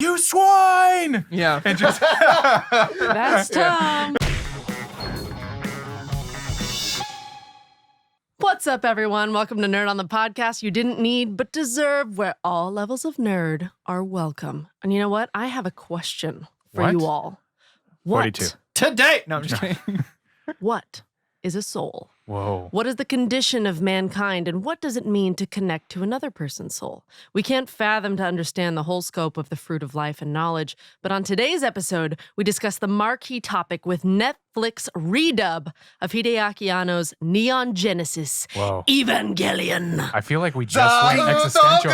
You swine! Yeah. And just That's Tom. What's up, everyone? Welcome to Nerd on the Podcast you didn't need but deserve, where all levels of nerd are welcome. And you know what? I have a question for What? you all. 42. Today. No, I'm just kidding. What is a soul? Whoa. What is the condition of mankind, and what does it mean to connect to another person's soul? We can't fathom to understand the whole scope of the fruit of life and knowledge, but on today's episode, we discuss the marquee topic with Netflix redub of Hideaki Anno's Neon Genesis, Whoa. Evangelion. I feel like we just went existential.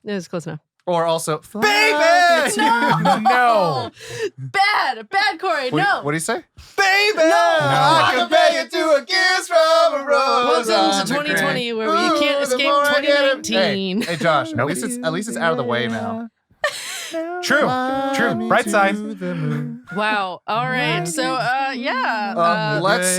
Yeah, it was close enough. Or also, Baby! No. Bad, Corey, no. What do you say? Baby, I compare you to a kiss from a rose. Welcome to 2020, where you can't escape 2019. Hey, Josh. At least it's out of the way now. True. Bright side. Wow. All right. So,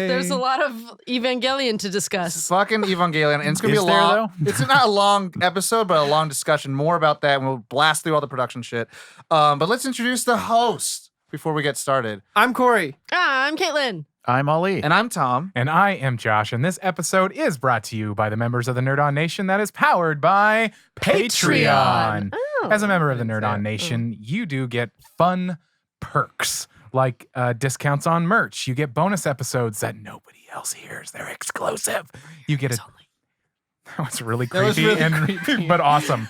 there's a lot of Evangelion to discuss. Fucking Evangelion, and it's gonna be Is a there, long. It's not a long episode, but a long discussion. More about that, and we'll blast through all the production shit. But let's introduce the host before we get started. I'm Corey. I'm Caitlin. I'm Ali. And I'm Tom. And I am Josh, and this episode is brought to you by the members of the Nerd On Nation that is powered by Patreon. Oh. As a member of the Nerd On Nation, you do get fun perks like discounts on merch. You get bonus episodes that nobody else hears. They're exclusive. You get That was really creepy, but awesome.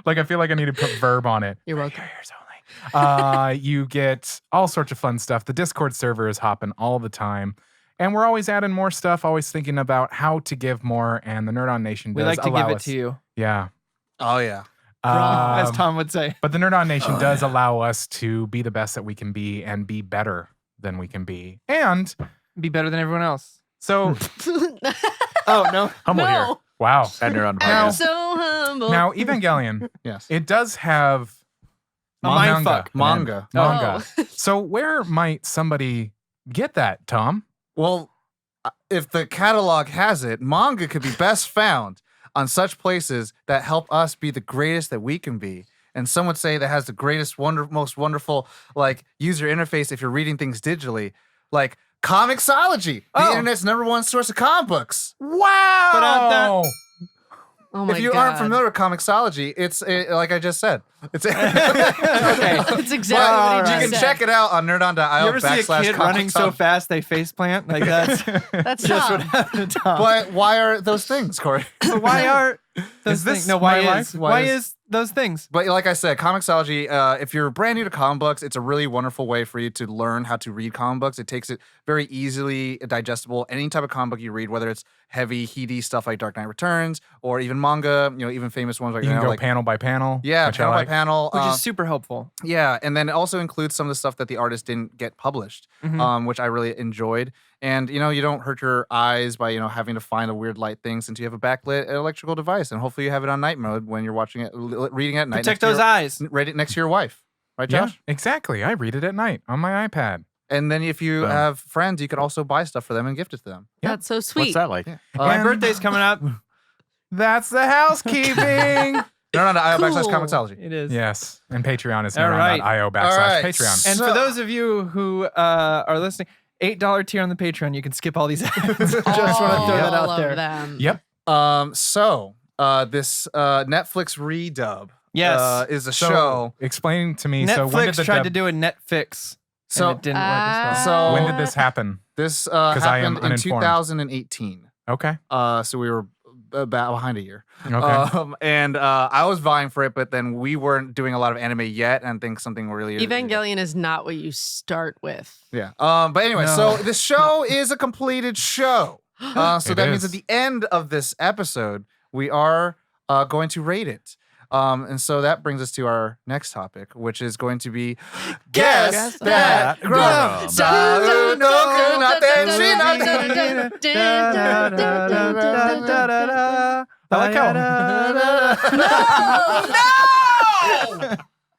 Like I feel like I need to put verb on it. You're welcome. For your ears only. You get all sorts of fun stuff. The Discord server is hopping all the time. And we're always adding more stuff, always thinking about how to give more. And the Nerd On Nation does We like to allow give it us. to you, Yeah. Oh yeah. as Tom would say. But the Nerd On Nation does allow us to be the best that we can be and be better than we can be. And Be better than everyone else. so Oh, no. humble here. No. Wow. And Nerd On I'm Podcast. so humble. Now, Evangelion, Yes. it does have A mind fuck. Manga. Manga. So where might somebody get that, Tom? Well, if the catalog has it, manga could be best found on such places that help us be the greatest that we can be. And some would say that has the greatest, most wonderful, like, user interface if you're reading things digitally, like Comixology, the internet's #1 source of comic books. Wow. Oh my If you God. aren't familiar with Comixology, it's like I just said. It's Okay. That's exactly what he you just can said. check it out on nerdon.io You ever see a kid running so /Comixology. fast they face plant? Like that's That's just Tom. what happened to Tom. But why are those things, Corey? But why are those Is this things? No, my why life? is? Why is those things? But like I said, Comixology, if you're brand new to comic books, it's a really wonderful way for you to learn how to read comic books. It takes it very easily digestible. Any type of comic book you read, whether it's heavy, heady stuff like Dark Knight Returns, or even manga, even famous ones like, You can go like panel by panel. yeah, which I panel like. by panel. Which is super helpful. Yeah, and then it also includes some of the stuff that the artist didn't get published, which I really enjoyed. And, you don't hurt your eyes by, having to find a weird light thing since you have a backlit electrical device. And hopefully you have it on night mode when you're watching it, reading it at night. Protect those eyes. Right next to your wife. Right, Yeah, Josh? exactly. I read it at night on my iPad. And then if you Boom. have friends, you could also buy stuff for them and gift it to them. Yep. That's so sweet. What's that like? My And- birthday's coming up. That's the housekeeping. Nerdon.io Cool. /Comixology. It is. Yes. And Patreon is All right. nerdon.io All right. /Patreon. And So- for those of you who are listening, $8 tier on the Patreon, you can skip all these ads. Just want to throw that All out there. of them. Yep. This Netflix redub Yes. is a So, show. explain to me. So when did Netflix the tried dub- to do a Netflix, So- and it didn't work as So- well. when did this happen? This I am happened in uninformed. 2018. Okay. So we were about behind a year. Okay. And I was vying for it, but then we weren't doing a lot of anime yet, and I think something really Evangelion is not what you start with. Yeah. But anyway, No. so the show is a completed show. So It that means is. at the end of this episode, we are going to rate it. And so that brings us to our next topic, which is going to be Guess That Grum. I like how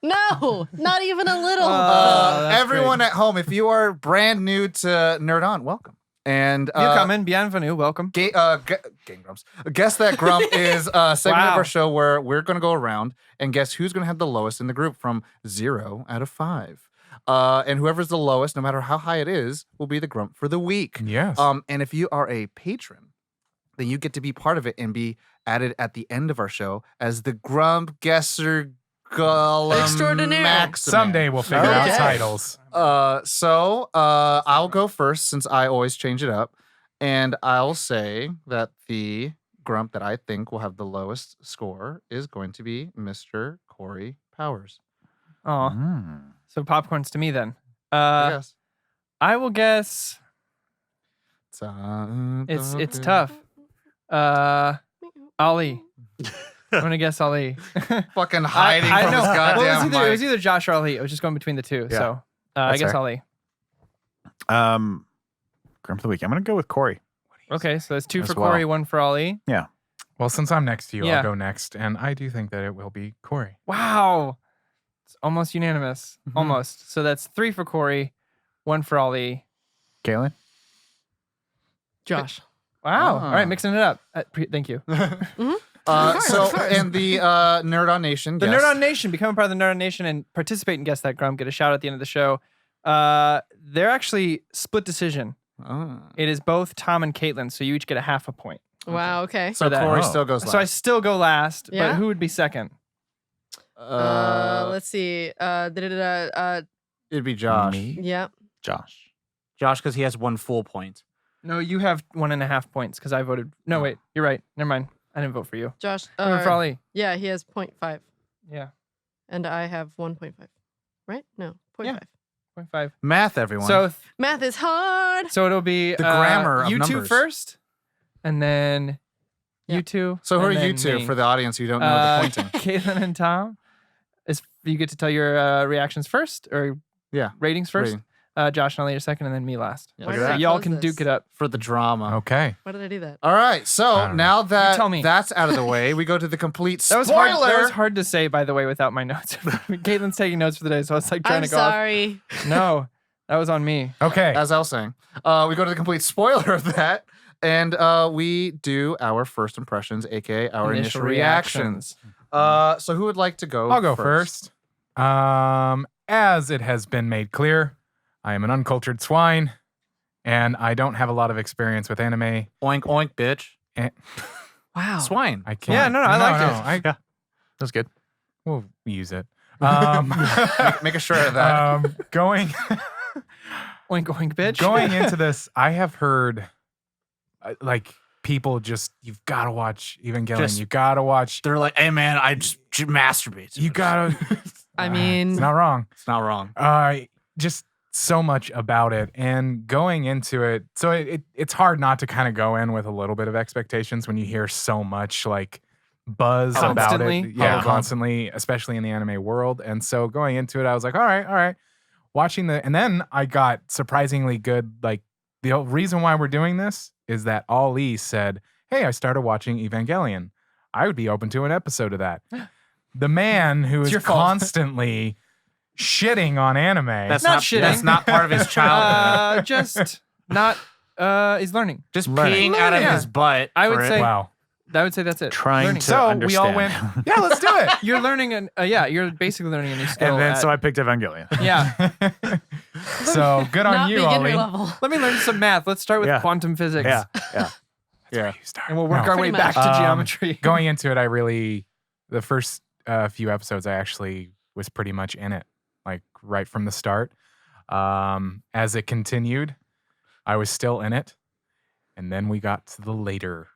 No, not even a little. That's everyone at home, if you are brand new to Nerd On, welcome. And Willkommen, bienvenue, welcome. Game Grumps. Guess That Grump is a segment of Wow. our show where we're going to go around and guess who's going to have the lowest in the group from 0 out of 5. And whoever's the lowest, no matter how high it is, will be the Grump for the week. Yes. And if you are a patron, then you get to be part of it and be added at the end of our show as the Grump Guesser Golem Extraordinaire. Maximus. Someday we'll figure out Okay. titles. So I'll go first since I always change it up. And I'll say that the Grump that I think will have the lowest score is going to be Mr. Corey Powers. Oh, so popcorn's to me then. Yes. I will guess it's tough. Ali. I'm gonna guess Ali. Fucking hiding from know. his goddamn Well, it was mic. either Josh or Ali. I was just going between the two. Yeah. So I That's guess fair. Ali. Grump of the week. I'm gonna go with Corey. Okay, so that's 2 As for well. Corey, 1 for Ali. Well, since I'm next to you, Yeah. I'll go next. And I do think that it will be Corey. Wow. It's almost unanimous. Mhm. Almost. So that's 3 for Corey, 1 for Ali. Kaylin. Josh. Wow. Ah. All right, mixing it up. Thank you. So, and the Nerd on Nation. The guess. Nerd on Nation, become a part of the Nerd on Nation and participate in Guess That Grump. Get a shout out at the end of the show. They're actually split decision. Ah. It is both Tom and Caitlin, so you each get a half a point. Wow. Okay. So that. Corey Oh. still goes last. So I still go last, Yeah? but who would be second? Let's see. It'd be Josh. Me. Yeah. Josh. Josh, because he has 1 full point. No, you have 1.5 points because I voted. No, wait, you're right. Never mind. I didn't vote for you. Josh. I voted for Ali. Yeah, he has 0.5. Yeah, And I have 1.5. Right? No, 0.5. Yeah. 0.5. Math, everyone. So, Math is hard. so it'll be The grammar of you two numbers. first, and then Yeah. you two. So who are and you then two me. for the audience who don't know the pointing? Caitlin and Tom. You get to tell your reactions first or Yeah. ratings first. Rating. Josh and Ali are second, and then me last. Yeah. Why Look did at I that. Y'all close can this? duke it up. For the drama. Okay. Why did I do that? All right. I So don't now that tell me. that's out of the way, we go to the complete That was spoiler. hard. That was hard to say, by the way, without my notes. Caitlin's taking notes for the day, so I was like trying I'm to go off. sorry. No, that was on me. Okay. As I was saying, we go to the complete spoiler of that, and we do our first impressions, aka our initial reactions. So who would like to go? I'll go first. As it has been made clear, I am an uncultured swine, and I don't have a lot of experience with anime. Oink oink, bitch. Wow. Swine. I can't. Yeah, no, I liked it. That's good. We'll use it. Make a shirt of that. Going Oink oink, bitch. going into this, I have heard like people just you've got to watch Evangelion. Just- You got to watch. They're like, hey, man, I just masturbate. to You it." got to. I mean- it's not wrong. It's not wrong. Just so much about it, and going into it, so it's hard not to kind of go in with a little bit of expectations when you hear so much like buzz about Constantly? it. Yeah, Hubbub. constantly, especially in the anime world. And so going into it, I was like, all right. Watching and then I got surprisingly good. Like the reason why we're doing this is that Ali said, "Hey, I started watching Evangelion. I would be open to an episode of that." The man who It's is your fault. constantly shitting on anime. That's Not not shitting. That's not part of his childhood. Just not. He's learning. Just learning. peeing out of Yeah. his butt. I would for it. say- wow. I would say that's it. Trying Learning. to So understand. we all went, yeah, let's do it. You're learning an. Yeah, you're basically learning a new skill. and then at- so I picked Evangelion. yeah. So good on Not you, beginner Ali. level. Let me learn some math. Let's start with Yeah. quantum physics. Yeah. Yeah. And we'll work No. our way Pretty back to much. geometry. Going into it, the first few episodes, I actually was pretty much in it, like right from the start. As it continued, I was still in it. And then we got to the later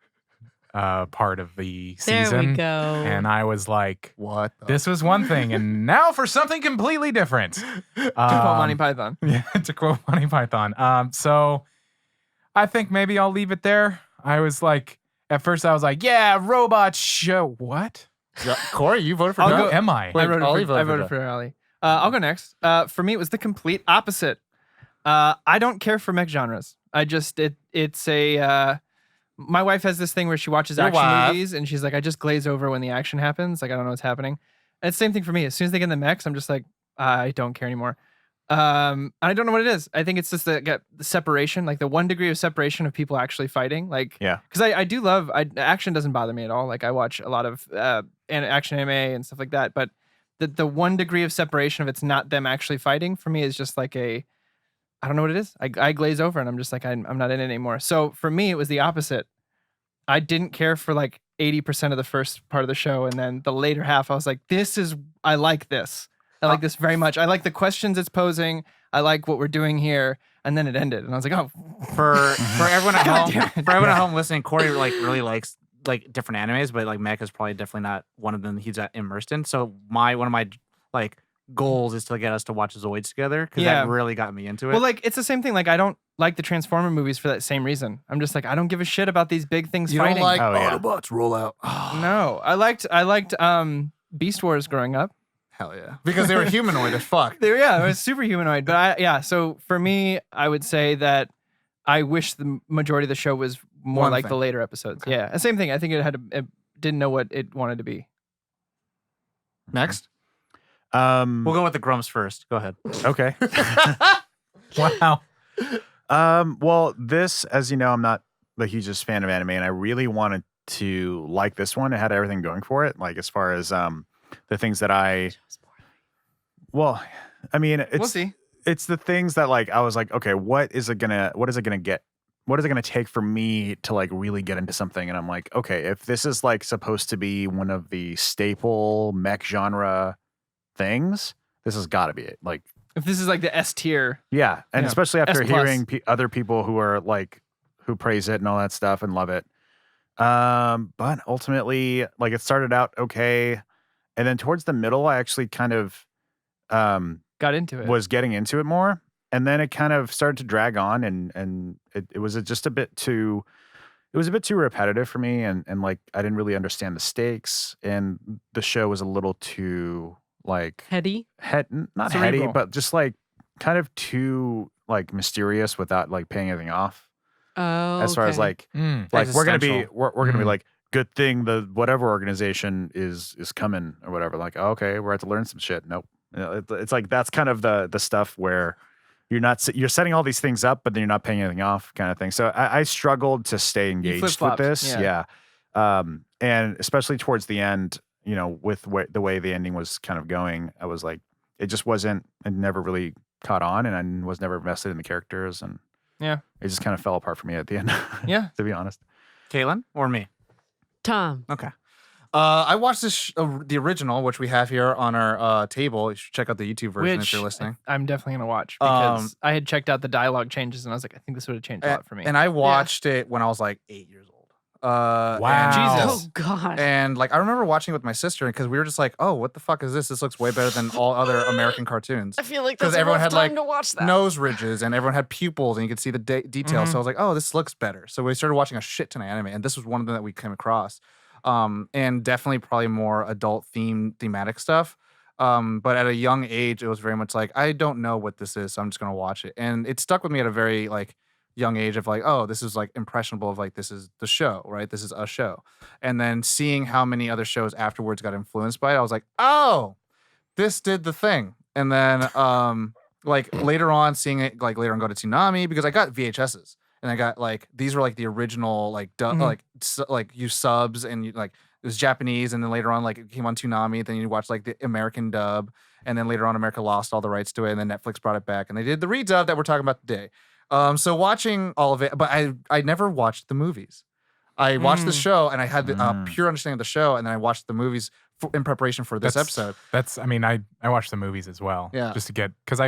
part of the There season. we go. And I was like, What? the- this was one thing. And now for something completely different. To quote Monty Python. Yeah, to quote Monty Python. So I think maybe I'll leave it there. I was like, at first I was like, yeah, robot show. What? Yeah, Corey, you voted for I'll Doug? Who go- am I? Wait, I voted, Ali for, voted I for voted that. for Ali. I'll go next. For me, it was the complete opposite. I don't care for mech genres. I just it's a. My wife has this thing where she watches Your action wife. movies and she's like, I just glaze over when the action happens. Like I don't know what's happening. And it's the same thing for me. As soon as they get in the mechs, I'm just like, I don't care anymore. I don't know what it is. I think it's just the separation, like the 1 degree of separation of people actually fighting. Like, Yeah. because I do love action doesn't bother me at all. Like I watch a lot of action anime and stuff like that. But the 1 degree of separation of it's not them actually fighting for me is just like I don't know what it is. I glaze over and I'm just like I'm not in it anymore. So for me, it was the opposite. I didn't care for like 80% of the first part of the show, and then the later half, I was like, I like this. I like this very much. I like the questions it's posing. I like what we're doing here. And then it ended, and I was like, oh. For everyone at God home, damn it. for everyone at home listening, Corey like really likes like different animes, but like Mech is probably definitely not one of them he's immersed in. So one of my like goals is to get us to watch Zoids together because Yeah. that really got me into it. Well, like it's the same thing. Like I don't like the Transformer movies for that same reason. I'm just like I don't give a shit about these big things You fighting. don't like Oh, yeah. Autobots roll out. No, I liked Beast Wars growing up. Hell yeah. Because they were humanoid as fuck. It was super humanoid. But so for me, I would say that I wish the majority of the show was more One like thing. the later episodes. Yeah, the same thing. I think it didn't know what it wanted to be. Next. we'll go with the Grumps first. Go ahead. Okay. Wow. Well, this, as you know, I'm not the hugest fan of anime, and I really wanted to like this one. It had everything going for it, like as far as the things that well, I mean, We'll see. it's the things that like I was like, okay, what is it gonna take for me to like really get into something? And I'm like, okay, if this is like supposed to be one of the staple mech genre things, this has got to be it. Like, If this is like the S tier, yeah, and Yeah. especially after S plus. hearing other people who are like who praise it and all that stuff and love it. But ultimately, like it started out okay, and then towards the middle, I actually kind of got into it. was getting into it more, and then it kind of started to drag on, and it was just a bit too. It was a bit too repetitive for me, and like I didn't really understand the stakes, and the show was a little too like Heady. not Cerebral. heady, but just like kind of too like mysterious without like paying anything off. Oh, As far as okay. like Mm. we're gonna be Existential. we're gonna be Mm. like good thing the whatever organization is coming or whatever. Like okay, we're at to learn some shit. Nope. You know, it's like that's kind of the stuff where you're setting all these things up, but then you're not paying anything off, kind of thing. So I struggled to stay engaged with flip-flopped, this. yeah. And especially towards the end, you know, with the way the ending was kind of going, I was like, it just wasn't. It never really caught on, and I was never invested in the characters, and Yeah. it just kind of fell apart for me at the end. Yeah. to be honest. Caitlin or me? Tom. Okay. I watched this the original, which we have here on our table. You should check out the YouTube version if Which you're listening. I'm definitely gonna watch because I had checked out the dialogue changes and I was like, I think this would have changed a lot for me. And I watched it when I was like 8 years old. Wow. Jesus. Oh God. And like I remember watching it with my sister because we were just like, oh, what the fuck is this? This looks way better than all other American cartoons. I feel like 'Cause that's a everyone rough had, time like, to watch that. Nose ridges and everyone had pupils and you could see the details. So I was like, oh, this looks better. So we started watching a shit ton of anime, and this was one of them that we came across. And definitely probably more adult thematic stuff. But at a young age, it was very much like, I don't know what this is, so I'm just gonna watch it. And it stuck with me at a very like young age of like, oh, this is like impressionable of like this is the show, right? This is a show. And then seeing how many other shows afterwards got influenced by it, I was like, oh, this did the thing. And then like later on seeing it like later on go to Toonami because I got VHSs. And I got like these were like the original like like you subs and you, like it was Japanese, and then later on like it came on Toonami. Then you watch like the American dub, and then later on America lost all the rights to it, and then Netflix brought it back, and they did the redub that we're talking about today. So watching all of it, but I never watched the movies. I watched the show, and I had the pure understanding of the show, and then I watched the movies in preparation for this episode. That's I mean, I watched the movies as well. Yeah. Just to get because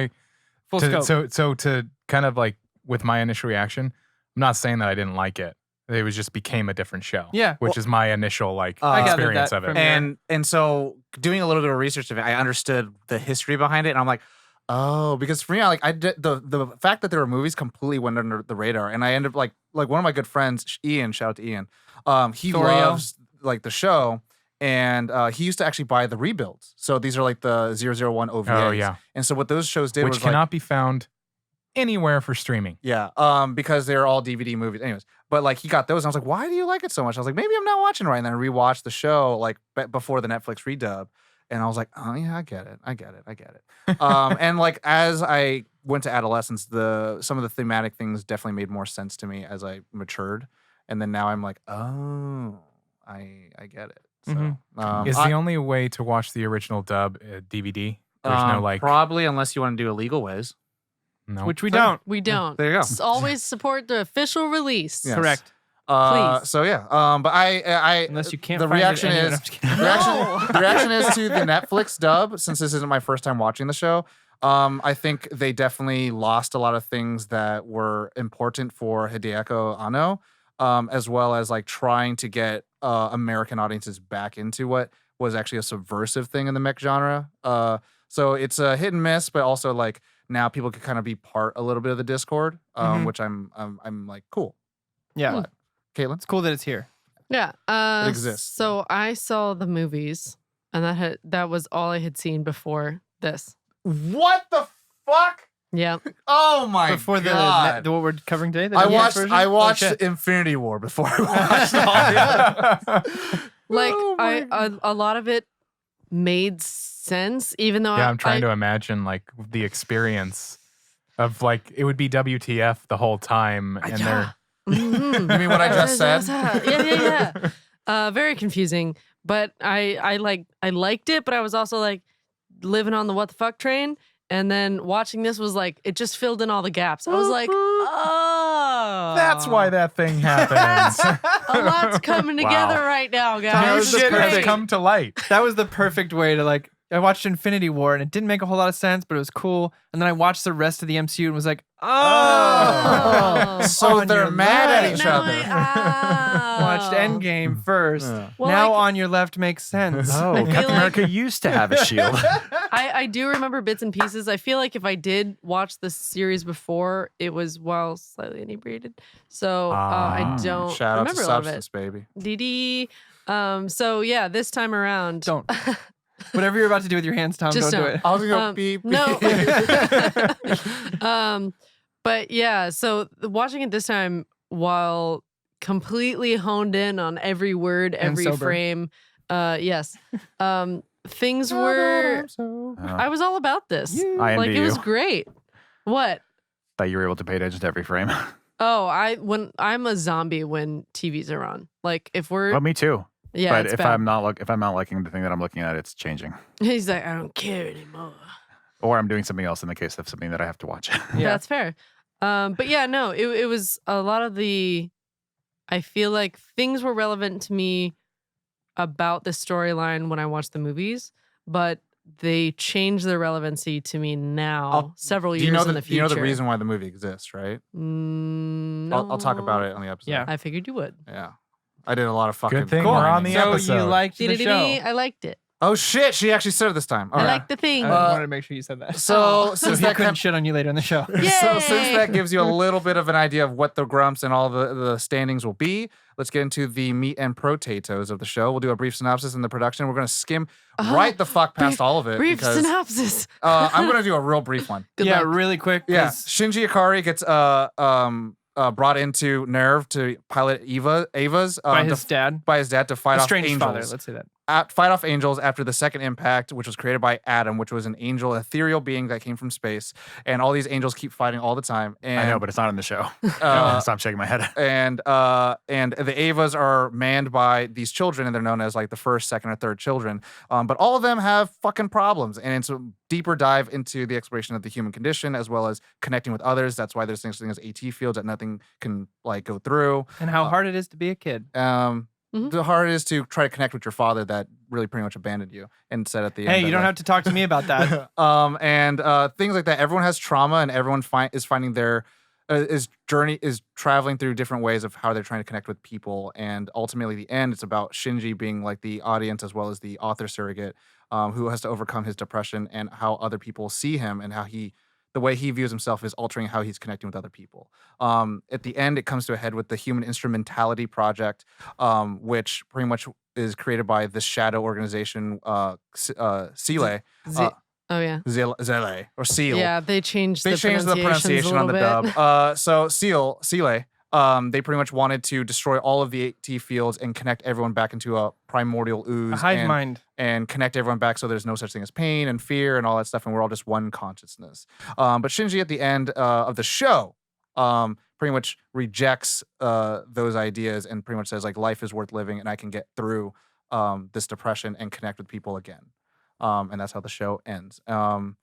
Full scope. so to kind of like with my initial reaction, I'm not saying that I didn't like it. It was just became a different show. Yeah. Which is my initial like I gathered experience that of from it. your- And so doing a little bit of research of it, I understood the history behind it, and I'm like, Oh, because for me, I did the fact that there were movies completely went under the radar, and I ended up like one of my good friends, Ian. Shout out to Ian. He Thorio. loves like the show, and he used to actually buy the rebuilds. So these are like the 001 OVAs. Oh yeah. And so what those shows did Which was cannot be found anywhere for streaming. because they're all DVD movies. Anyways, but like he got those, and I was like, why do you like it so much? I was like, maybe I'm not watching it right. And then I rewatched the show like before the Netflix redub. And I was like, oh yeah, I get it. And like as I went to adolescence, some of the thematic things definitely made more sense to me as I matured. And then now I'm like, oh, I get it. So Is the only way to watch the original dub DVD? There's no like probably unless you want to do illegal ways. no. Which we don't. We don't. There you go. Always support the official release. Yes. Correct. Please. So yeah. But I Unless you can't the find reaction it anywhere. is I'm just kidding. the reaction is to the Netflix dub, since this isn't my first time watching the show. I think they definitely lost a lot of things that were important for Hideako Anno, as well as like trying to get American audiences back into what was actually a subversive thing in the mech genre. So it's a hit and miss, but also like now people can kind of be part a little bit of the Discord, which I'm like cool. Yeah. Caitlin? It's cool that it's here. Yeah. It exists. So I saw the movies, and that was all I had seen before this. What the fuck? Yeah. Oh my Before god! the what we're covering today? The I Netflix watched version? I Oh, watched shit. Infinity War before I watched all the others. Like Oh my a lot of it made sense, even though Yeah, I'm trying to imagine like the experience of like it would be WTF the whole time, and they're Mhm. You mean what I just said? Yeah. Very confusing, but I liked it, but I was also like living on the what the fuck train, and then watching this was like it just filled in all the gaps. I was like, oh, that's why that thing happens. a lot's coming together right now, New guys. shit has Great. come to light. That was the perfect way to like. I watched Infinity War and it didn't make a whole lot of sense, but it was cool. And then I watched the rest of the MCU and was like, Oh. So On they're your mad at left. each Now other. Watched Endgame first. Yeah. Well, Now I- on your left makes sense. Oh, I feel Captain like- America used to have a shield. I do remember bits and pieces. I feel like if I did watch the series before, it was while slightly inebriated. So I don't Shout out to remember a lot of it. Substance, baby. DD. So yeah, this time around. Don't. Whatever you're about to do with your hands, Tom, Just don't do don't. it. I was gonna go Um, beep. No. But yeah, so watching it this time while completely honed in on every word, And every sober. frame. Yes. Things were. I was all about this. I Like envy it was you. great. What? That you were able to pay attention to every frame. Oh, I'm a zombie when TVs are on. Like if we're Well, me too. yeah, but it's if bad. I'm not liking the thing that I'm looking at, it's changing. He's like, I don't care anymore. Or I'm doing something else in the case of something that I have to watch. Yeah. That's fair. But yeah, no, it was a lot of the. I feel like things were relevant to me about the storyline when I watched the movies, but they changed their relevancy to me now, several years in the future. You know the reason why the movie exists, right? No. I'll talk about it on the episode. Yeah. I figued you would. Yeah. I did a lot of fucking. Good thing cool. we're on the So you episode. liked the show. I liked it. Oh shit! She actually said it this time. All I right. liked the thing. I wanted to make sure you said that. So Oh. So since he that couldn't shit on you later in the show. So since Yay! that gives you a little bit of an idea of what the grumps and all the standings will be, let's get into the meat and potatoes of the show. We'll do a brief synopsis in the production. We're going to skim right the fuck past all of it. Brief because synopsis. I'm going to do a real brief one. Good yeah, luck. really quick. Yeah, 'cause Shinji Ikari gets brought into Nerve to pilot Ava's by his dad. by his dad to fight off Estranged angels. father, let's say that. Fight off angels after the second impact, which was created by Adam, which was an angel, ethereal being that came from space, and all these angels keep fighting all the time. And I know, but it's not in the show. Uh, Stop shaking my head. and the Avas are manned by these children, and they're known as like the first, second, or third children. But all of them have fucking problems, and it's a deeper dive into the exploration of the human condition as well as connecting with others. That's why there's things as AT fields that nothing can like go through. And how hard it is to be a kid. Mhm. The hard is to try to connect with your father that really pretty much abandoned you and said at the end. Hey, that, you don't like, have to talk to me about that. and things like that. Everyone has trauma, and everyone is finding their is traveling through different ways of how they're trying to connect with people. And ultimately, the end, it's about Shinji being like the audience as well as the author surrogate, who has to overcome his depression and how other people see him and how the way he views himself is altering how he's connecting with other people. At the end, it comes to a head with the Human Instrumentality Project, which pretty much is created by this shadow organization, Sile. Oh yeah. Zele or Seal. Yeah, they changed They the changed the pronunciation on the bit. dub. So Sile they pretty much wanted to destroy all of the AT fields and connect everyone back into a primordial ooze. A hive and, mind. And connect everyone back so there's no such thing as pain and fear and all that stuff, and we're all just one consciousness. But Shinji at the end of the show pretty much rejects those ideas and pretty much says, like, life is worth living and I can get through this depression and connect with people again. And that's how the show ends. And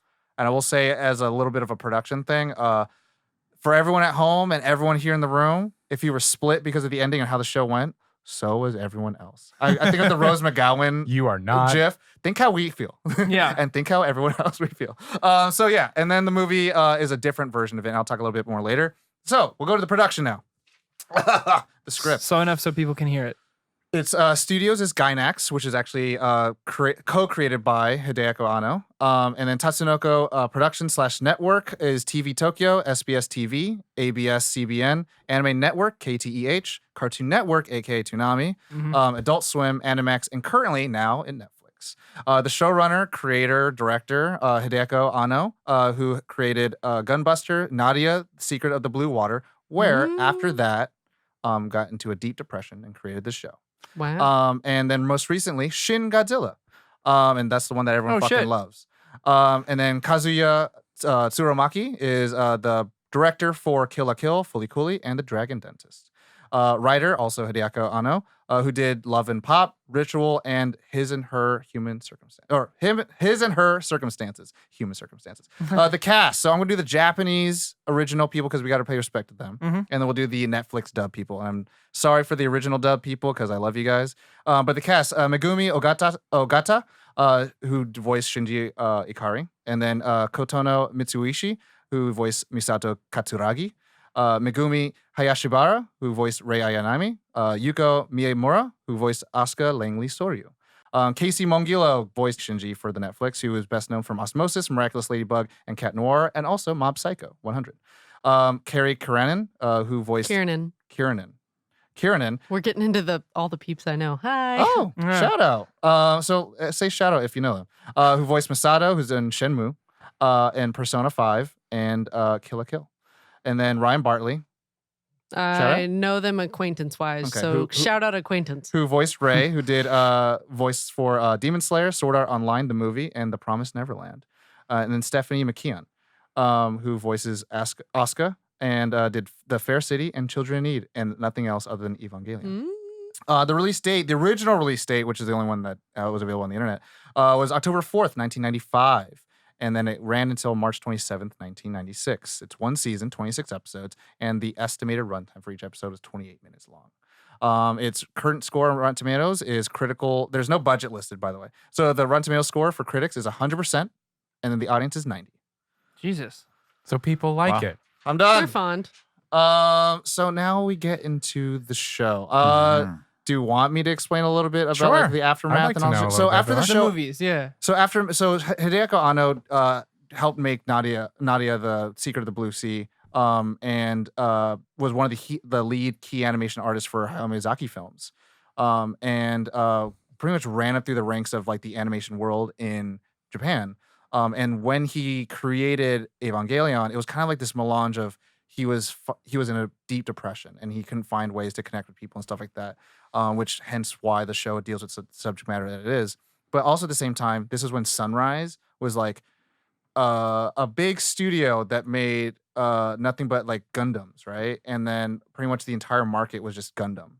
I will say, as a little bit of a production thing, for everyone at home and everyone here in the room, if you were split because of the ending and how the show went, so was everyone else. I think of the Rose McGowan You are not. GIF. Think how we feel. Yeah. And think how everyone else we feel. So yeah, and then the movie is a different version of it, and I'll talk a little bit more later. So we'll go to the production now. The script. So enough so people can hear it. Its studios is Gainax, which is actually co-created by Hideako Anno. And then Tatsunoko Production/Network is TV Tokyo, SBS TV, ABS CBN, Anime Network, KTEH, Cartoon Network, aka Toonami, Adult Swim, Animax, and currently now in Netflix. The showrunner, creator, director, Hideako Anno, who created Gunbuster, Nadia, Secret of the Blue Water, where after that got into a deep depression and created the show. Wow. And then most recently, Shin Godzilla. And that's the one that everyone fucking shit. loves. And then Kazuya Tsuromaki is the director for Kill la Kill, Fully Cooley, and The Dragon Dentist. Writer, also Hideako Anno, who did Love and Pop, Ritual, and His and Her Human Circumstance, or His and Her Circumstances, Human Circumstances. The cast. So I'm gonna do the Japanese original people because we got to pay respect to them, and then we'll do the Netflix dub people. And I'm sorry for the original dub people because I love you guys. But the cast: Megumi Ogata, who voiced Shinji Ikari, and then Kotono Mitsuishi, who voiced Misato Katsuragi. Megumi Hayashibara, who voiced Rei Ayanami, Yuko Miyamura, who voiced Asuka Langley Soryu. Casey Mongillo voiced Shinji for the Netflix, who is best known from Osmosis, Miraculous Ladybug, and Cat Noir, and also Mob Psycho 100. Carrie Kiranen, who voiced Kiernan. Kiranen. We're getting into all the peeps I know. Hi. Oh, Yeah. shout out. So say shout out if you know them. Who voiced Masato, who's in Shenmue, and Persona 5, and Kill la Kill. And then Ryan Bartley, I know them acquaintance-wise, Okay, so who- shout out acquaintance. who voiced Ray, who did voice for Demon Slayer, Sword Art Online, the movie, and The Promised Neverland. And then Stephanie McKeon, who voices Asuka and did The Fair City and Children in Need, and nothing else other than Evangelion. The release date, the original release date, which is the only one that was available on the internet, was October 4th, 1995. And then it ran until March 27th, 1996. It's one season, 26 episodes, and the estimated runtime for each episode is 28 minutes long. Its current score on Rotten Tomatoes is critical. There's no budget listed, by the way. So the Rotten Tomatoes score for critics is 100%, and then the audience is 90. Jesus. So people like Wow. it. I'm They're done. fond. So now we get into the show. Mhm. Do you want me to explain a little bit about Sure. like the aftermath I'd like and to all know a that? So little bit after the about The show, movies, yeah. So Hideako Anno helped make Nadia the Secret of the Blue Sea, and was one of the lead key animation artists for Hayao Miyazaki films, and pretty much ran up through the ranks of like the animation world in Japan. And when he created Evangelion, it was kind of like this melange of he was in a deep depression and he couldn't find ways to connect with people and stuff like that, which hence why the show deals with the subject matter that it is. But also at the same time, this is when Sunrise was like a big studio that made nothing but like Gundams, right? And then pretty much the entire market was just Gundam.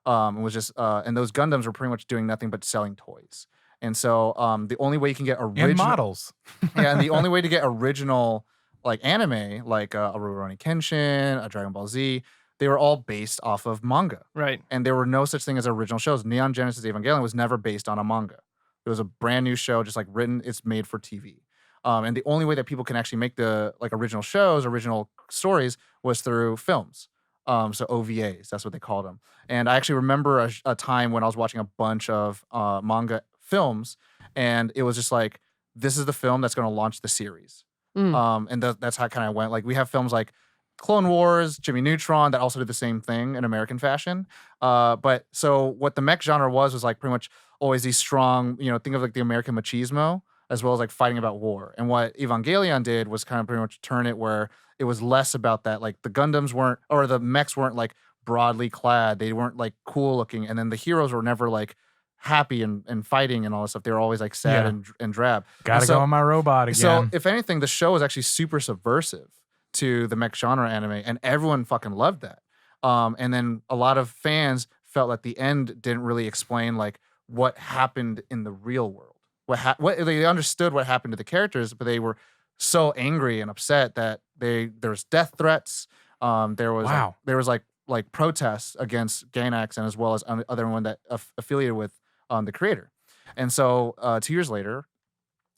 It was just and those Gundams were pretty much doing nothing but selling toys. And so the only way you can get original And models. yeah, and the only way to get original like anime, like a Rurouni Kenshin, a Dragon Ball Z, they were all based off of manga. Right. And there were no such thing as original shows. Neon Genesis Evangelion was never based on a manga. It was a brand new show, just like written, it's made for TV. And the only way that people can actually make the like original shows, original stories, was through films. So OVAs, that's what they called them. And I actually remember a time when I was watching a bunch of manga films, and it was just like, this is the film that's going to launch the series. And that's how it kind of went. Like we have films like Clone Wars, Jimmy Neutron that also did the same thing in American fashion. But so what the mech genre was like pretty much always these strong, think of like the American machismo as well as like fighting about war. And what Evangelion did was kind of pretty much turn it where it was less about that. Like the Gundams weren't, or the mechs weren't like broadly clad. They weren't like cool looking. And then the heroes were never like happy and fighting and all this stuff. They were always like sad and drab. Gotta go on my robot again. So if anything, the show was actually super subversive to the mech genre anime, and everyone fucking loved that. And then a lot of fans felt that the end didn't really explain like what happened in the real world. What they understood what happened to the characters, but they were so angry and upset that there was death threats. There was like protests against Gainax, and as well as other one that affiliated with the creator. And so 2 years later,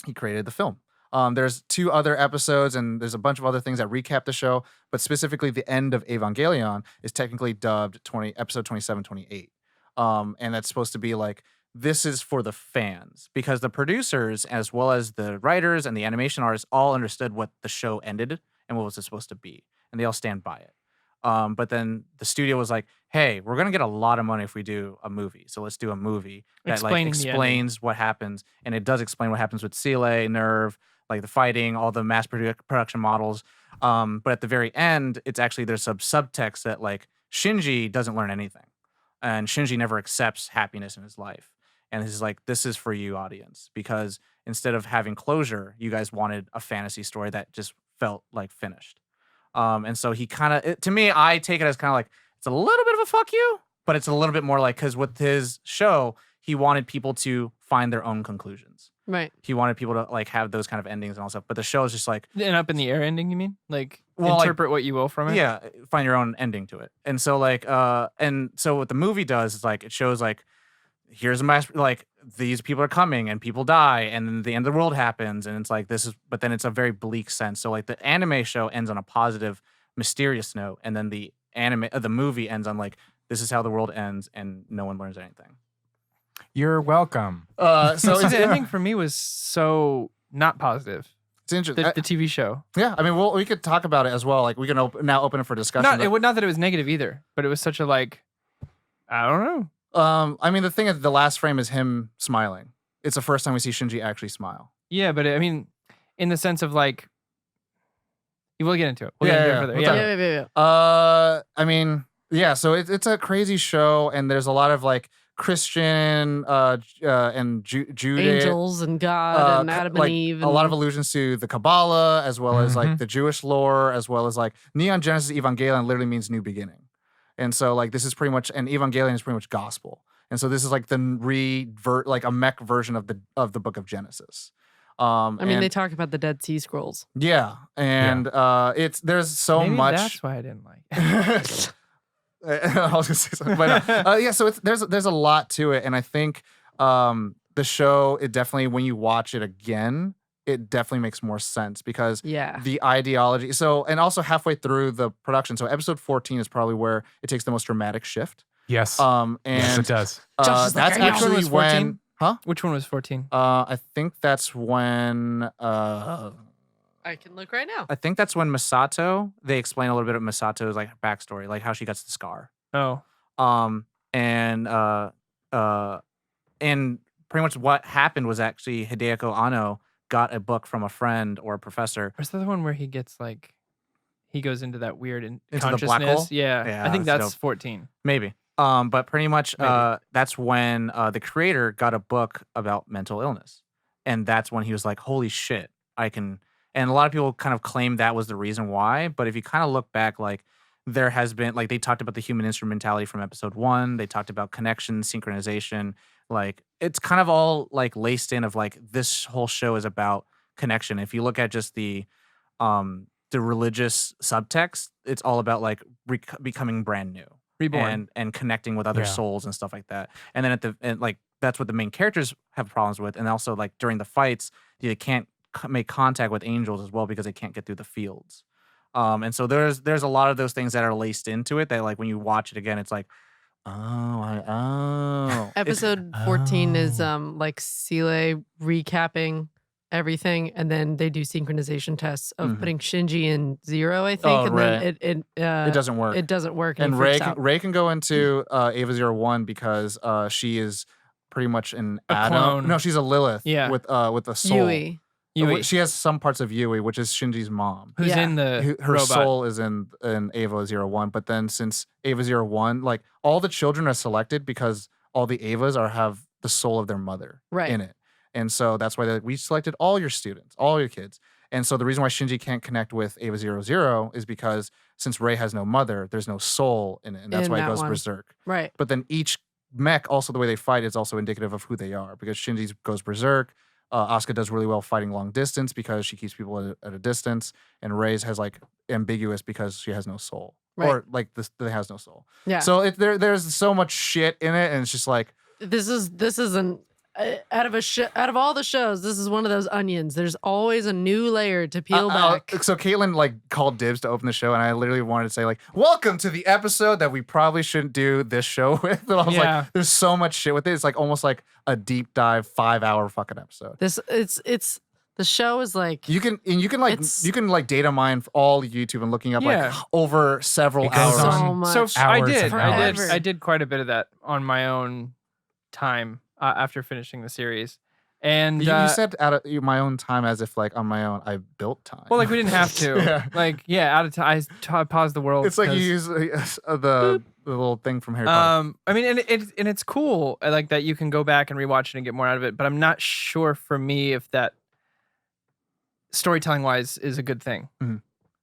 he created the film. There's 2 other episodes, and there's a bunch of other things that recap the show, but specifically the end of Evangelion is technically dubbed episode 27, 28. And that's supposed to be like, this is for the fans, because the producers, as well as the writers and the animation artists, all understood what the show ended and what was it supposed to be, and they all stand by it. But then the studio was like, hey, we're going to get a lot of money if we do a movie. So let's do a movie that like explains what happens. And it does explain what happens with Seele, Nerve, like the fighting, all the mass production models. But at the very end, it's actually there's some subtext that like Shinji doesn't learn anything. And Shinji never accepts happiness in his life. And he's like, this is for you, audience, because instead of having closure, you guys wanted a fantasy story that just felt like finished. And so he kind of, to me, I take it as kind of like, it's a little bit of a fuck you, but it's a little bit more like, because with his show, he wanted people to find their own conclusions. Right. He wanted people to like have those kind of endings and all stuff. But the show is just like an up in the air ending, you mean? Like interpret what you will from it? Yeah, find your own ending to it. And so like and so what the movie does is like it shows like here's a mass like these people are coming and people die and then the end of the world happens and it's like this is but then it's a very bleak sense. So like the anime show ends on a positive, mysterious note, and then the movie ends on like this is how the world ends and no one learns anything. You're welcome. So the ending for me was so not positive. It's interesting. The TV show. Yeah, I mean, we could talk about it as well. Like we can now open it for discussion. Not that it was negative either, but it was such a like, I don't know. I mean, the thing is, the last frame is him smiling. It's the first time we see Shinji actually smile. Yeah, but I mean, in the sense of like, we'll get into it. We'll Yeah, get yeah, into it further. Yeah. I mean, yeah. So it's a crazy show, and there's a lot of like Christian and Jude Angels and God and Adam like, and Eve. a lot of allusions to the Kabbalah, as well as like the Jewish lore, as well as like Neon Genesis Evangelion literally means new beginning. And so like this is pretty much, and Evangelion is pretty much gospel. And so this is like the like a mech version of the book of Genesis. I mean, they talk about the Dead Sea Scrolls. Yeah, and there's so Maybe much. That's why I didn't like it. I was gonna say something, but yeah. So there's a lot to it, and I think the show, it definitely, when you watch it again, it definitely makes more sense because the ideology. So, and also halfway through the production, so episode 14 is probably where it takes the most dramatic shift. Yes. And yes, it does. That's actually when. Huh? Which one was 14? I think that's when. I can look right now. I think that's when Misato, they explain a little bit of Misato's like backstory, like how she got the scar. Oh. And pretty much what happened was actually Hideako Anno got a book from a friend or a professor. Is that the one where he gets like, he goes into that weird into consciousness? The black hole? Yeah. I think that's 14. Maybe. But pretty much that's when the creator got a book about mental illness. And that's when he was like, holy shit, I can. And a lot of people kind of claim that was the reason why. But if you kind of look back, like there has been, like they talked about the human instrumentality from episode 1. They talked about connection, synchronization. Like it's kind of all like laced in of like this whole show is about connection. If you look at just the religious subtext, it's all about like becoming brand new. Reborn. And connecting with other souls and stuff like that. And then like that's what the main characters have problems with. And also like during the fights, they can't make contact with angels as well because they can't get through the fields. And so there's a lot of those things that are laced into it that like when you watch it again, it's like, Episode 14 is like Seele recapping everything, and then they do synchronization tests of putting Shinji in 0, I think, and then it doesn't work. It doesn't work, and Rei can go into Eva 01 because she is pretty much an a Anno. clone. No, she's a Lilith with a soul. Yui. Yui, She has some parts of Yui, which is Shinji's mom. who's Yeah. in the Her robot. soul is in Ava 01, but then since Ava 01, like all the children are selected because all the Avas have the soul of their mother Right. in it. And so that's why we selected all your students, all your kids. And so the reason why Shinji can't connect with Ava 00 is because since Rei has no mother, there's no soul in it. And that's In why it that goes one. berserk. Right. But then each mech, also the way they fight, is also indicative of who they are because Shinji goes berserk. Asuka does really well fighting long distance because she keeps people at a distance, and Rei's has like ambiguous because she has no soul, Right. or like this has no soul. Yeah. So there's so much shit in it, and it's just like This is an out of all the shows, this is one of those onions. There's always a new layer to peel back. So Caitlin like called dibs to open the show, and I literally wanted to say like, "Welcome to the episode that we probably shouldn't do this show with." And I was Yeah. like, "There's so much shit with it. It's like almost like a deep dive 5-hour fucking episode." It's the show is like You can It's- data mine all YouTube and looking up Yeah. like over several It goes hours. on so much. So I hours did. and hours. I did quite a bit of that on my own time after finishing the series. And You said out of my own time as if like on my own I built time. well, like we didn't have to. Yeah. Like out of time, I paused the world. It's like you 'cause, use the little thing from Harry Potter. I mean, and it's cool like that you can go back and rewatch it and get more out of it. But I'm not sure for me if that storytelling wise is a good thing. Mhm.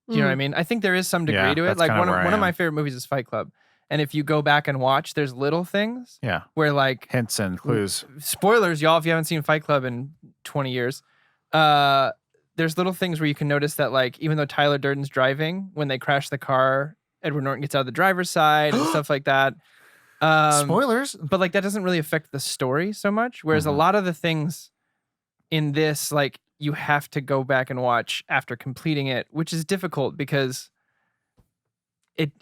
Do you know what I mean? I think there is some degree Yeah, to it. that's Like kinda one where I of my am. favorite movies is Fight Club, and if you go back and watch, there's little things Yeah. where like Hints and clues. spoilers, y'all, if you haven't seen Fight Club in 20 years, there's little things where you can notice that, like, even though Tyler Durden's driving, when they crash the car, Edward Norton gets out of the driver's side and stuff like that. Spoilers. But, like, that doesn't really affect the story so much. Whereas a Mhm. lot of the things in this, like, you have to go back and watch after completing it, which is difficult because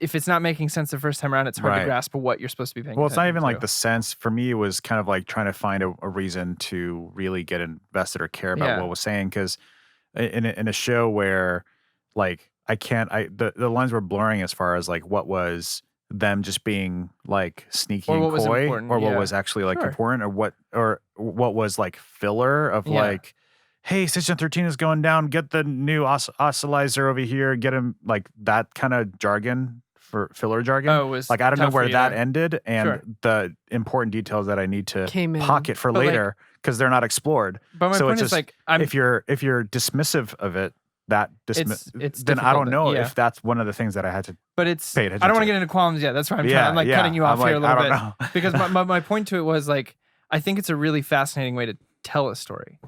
if it's not making sense the first time around, it's hard to Right. grasp what you're supposed to be paying Well, it's not attention even like to. the sense. For me, it was kind of like trying to find a reason to really get invested or care about Yeah. what was saying. Because in a show where like the lines were blurring as far as like what was them just being like sneaky Or and what was coy, important, or what yeah. was actually like Sure. important, or what was like filler of Yeah. like, hey, Section 13 is going down. Get the new oscillizer over here. Get him like that kind of jargon for filler jargon. Oh, it was Like I don't know tough for where you that to- ended, and Sure. the important details that I need to Came in. pocket for But, like- later because they're not explored. But my So point it's is, just- like, I'm If you're dismissive of it, it's then I don't difficult, know yeah. if that's one of the things that I had to But it's pay I attention don't want to to. get into qualms yet. That's why I'm Yeah, I'm like yeah. cutting you off I'm here a like, little I bit don't know. because my point to it was like I think it's a really fascinating way to tell a story.